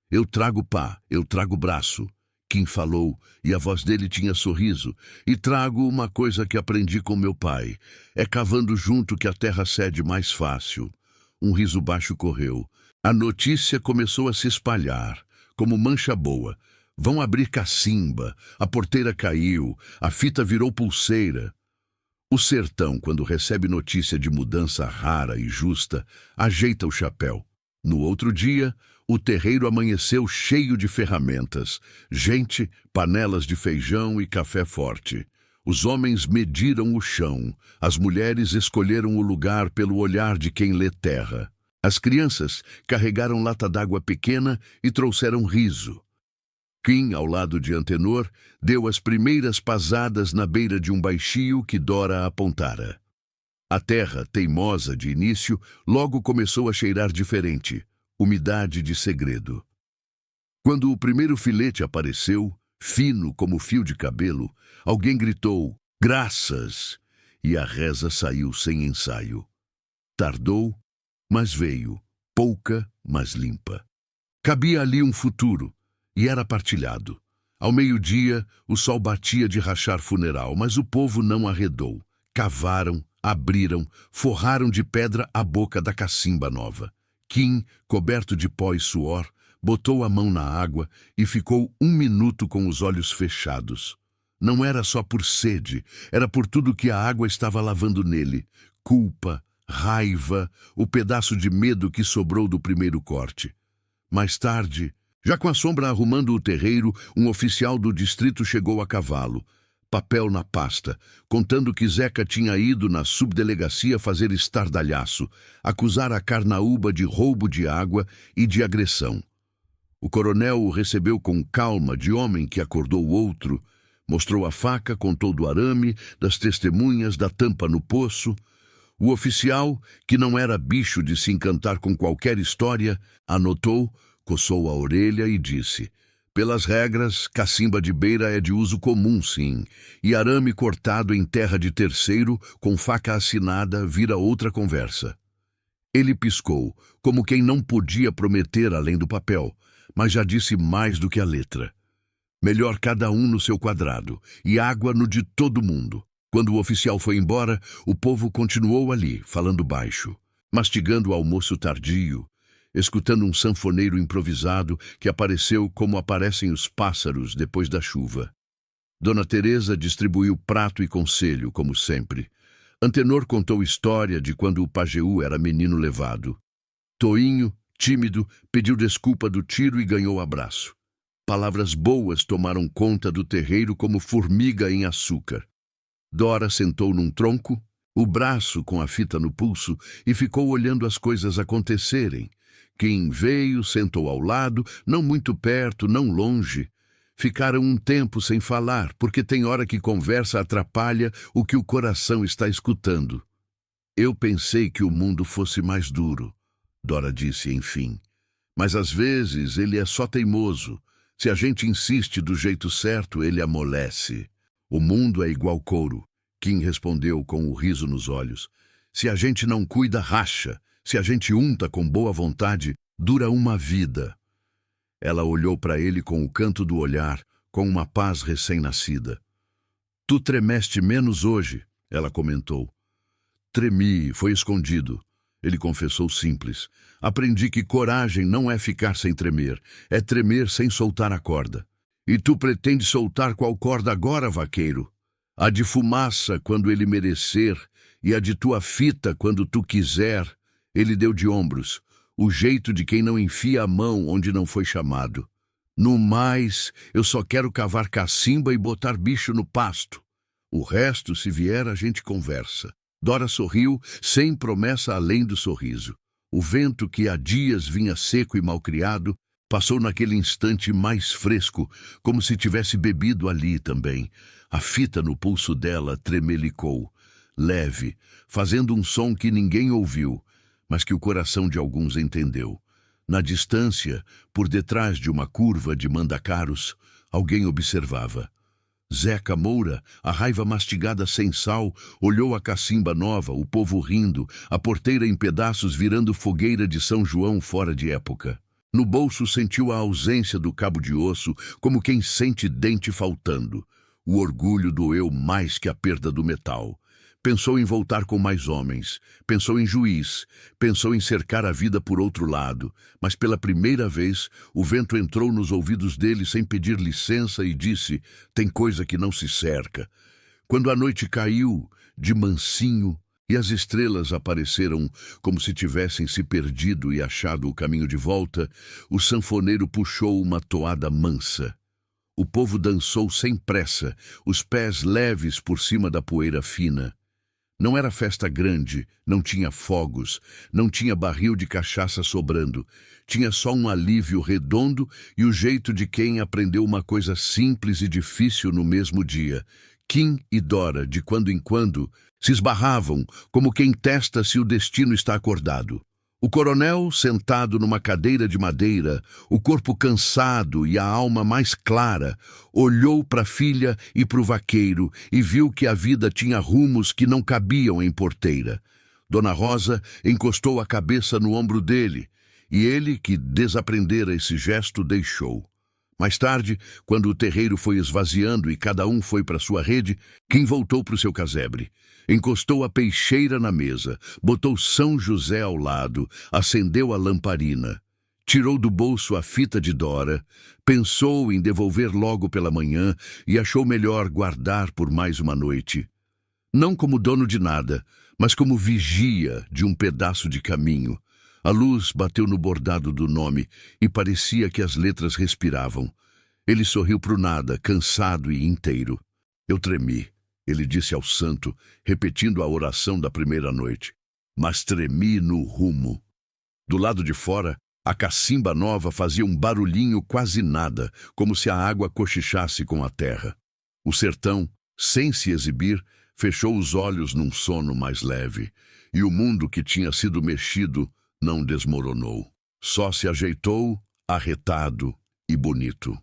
Eu trago pá, eu trago braço. Kim falou, e a voz dele tinha sorriso. E trago uma coisa que aprendi com meu pai. É cavando junto que a terra cede mais fácil. Um riso baixo correu. A notícia começou a se espalhar, como mancha boa. Vão abrir cacimba, a porteira caiu, a fita virou pulseira. O sertão, quando recebe notícia de mudança rara e justa, ajeita o chapéu. No outro dia, o terreiro amanheceu cheio de ferramentas, gente, panelas de feijão e café forte. Os homens mediram o chão, as mulheres escolheram o lugar pelo olhar de quem lê terra. As crianças carregaram lata d'água pequena e trouxeram riso. Kim, ao lado de Antenor, deu as primeiras pasadas na beira de um baixio que Dora apontara. A terra, teimosa de início, logo começou a cheirar diferente, umidade de segredo. Quando o primeiro filete apareceu, fino como fio de cabelo, alguém gritou, "Graças!" e a reza saiu sem ensaio. Tardou, mas veio, pouca, mas limpa. Cabia ali um futuro, e era partilhado. Ao meio-dia, o sol batia de rachar funeral, mas o povo não arredou. Cavaram, abriram, forraram de pedra a boca da cacimba nova. Kim, coberto de pó e suor, botou a mão na água e ficou 1 minuto com os olhos fechados. Não era só por sede, era por tudo que a água estava lavando nele. Culpa, raiva, o pedaço de medo que sobrou do primeiro corte. Mais tarde, já com a sombra arrumando o terreiro, um oficial do distrito chegou a cavalo, papel na pasta, contando que Zeca tinha ido na subdelegacia fazer estardalhaço, acusar a Carnaúba de roubo de água e de agressão. O coronel o recebeu com calma de homem que acordou outro, mostrou a faca, contou do arame, das testemunhas, da tampa no poço. O oficial, que não era bicho de se encantar com qualquer história, anotou, coçou a orelha e disse: "Pelas regras, cacimba de beira é de uso comum, sim, e arame cortado em terra de terceiro, com faca assinada, vira outra conversa." Ele piscou, como quem não podia prometer além do papel, mas já disse mais do que a letra. Melhor cada um no seu quadrado, e água no de todo mundo. Quando o oficial foi embora, o povo continuou ali, falando baixo, mastigando o almoço tardio, escutando um sanfoneiro improvisado que apareceu como aparecem os pássaros depois da chuva. Dona Teresa distribuiu prato e conselho, como sempre. Antenor contou história de quando o Pajeú era menino levado. Toinho, tímido, pediu desculpa do tiro e ganhou abraço. Palavras boas tomaram conta do terreiro como formiga em açúcar. Dora sentou num tronco, o braço com a fita no pulso, e ficou olhando as coisas acontecerem. Kim veio, sentou ao lado, não muito perto, não longe. Ficaram um tempo sem falar, porque tem hora que conversa atrapalha o que o coração está escutando. "Eu pensei que o mundo fosse mais duro", Dora disse enfim. "Mas às vezes ele é só teimoso. Se a gente insiste do jeito certo, ele amolece." "O mundo é igual couro", Kim respondeu com o riso nos olhos. "Se a gente não cuida, racha. Se a gente unta com boa vontade, dura uma vida." Ela olhou para ele com o canto do olhar, com uma paz recém-nascida. "Tu tremeste menos hoje", ela comentou. "Tremi, foi escondido", ele confessou simples. "Aprendi que coragem não é ficar sem tremer, é tremer sem soltar a corda." "E tu pretende soltar qual corda agora, vaqueiro?" "A de fumaça, quando ele merecer, e a de tua fita, quando tu quiser." Ele deu de ombros, o jeito de quem não enfia a mão onde não foi chamado. "No mais, eu só quero cavar cacimba e botar bicho no pasto. O resto, se vier, a gente conversa." Dora sorriu, sem promessa além do sorriso. O vento, que há dias vinha seco e malcriado, passou naquele instante mais fresco, como se tivesse bebido ali também. A fita no pulso dela tremelicou, leve, fazendo um som que ninguém ouviu, mas que o coração de alguns entendeu. Na distância, por detrás de uma curva de mandacaros, alguém observava. Zeca Moura, a raiva mastigada sem sal, olhou a cacimba nova, o povo rindo, a porteira em pedaços virando fogueira de São João fora de época. No bolso sentiu a ausência do cabo de osso, como quem sente dente faltando. O orgulho doeu mais que a perda do metal. Pensou em voltar com mais homens, pensou em juiz, pensou em cercar a vida por outro lado, mas pela primeira vez o vento entrou nos ouvidos dele sem pedir licença e disse: "Tem coisa que não se cerca." Quando a noite caiu, de mansinho, e as estrelas apareceram como se tivessem se perdido e achado o caminho de volta, o sanfoneiro puxou uma toada mansa. O povo dançou sem pressa, os pés leves por cima da poeira fina. Não era festa grande, não tinha fogos, não tinha barril de cachaça sobrando. Tinha só um alívio redondo e o jeito de quem aprendeu uma coisa simples e difícil no mesmo dia. Kim e Dora, de quando em quando, se esbarravam, como quem testa se o destino está acordado. O coronel, sentado numa cadeira de madeira, o corpo cansado e a alma mais clara, olhou para a filha e para o vaqueiro e viu que a vida tinha rumos que não cabiam em porteira. Dona Rosa encostou a cabeça no ombro dele, e ele, que desaprendera esse gesto, deixou. Mais tarde, quando o terreiro foi esvaziando e cada um foi para sua rede, Kim voltou para o seu casebre. Encostou a peixeira na mesa, botou São José ao lado, acendeu a lamparina. Tirou do bolso a fita de Dora, pensou em devolver logo pela manhã e achou melhor guardar por mais uma noite. Não como dono de nada, mas como vigia de um pedaço de caminho. A luz bateu no bordado do nome e parecia que as letras respiravam. Ele sorriu pro nada, cansado e inteiro. Eu tremi, ele disse ao santo, repetindo a oração da primeira noite. Mas tremi no rumo. Do lado de fora, a cacimba nova fazia um barulhinho quase nada, como se a água cochichasse com a terra. O sertão, sem se exibir, fechou os olhos num sono mais leve, e o mundo que tinha sido mexido não desmoronou. Só se ajeitou, arretado e bonito.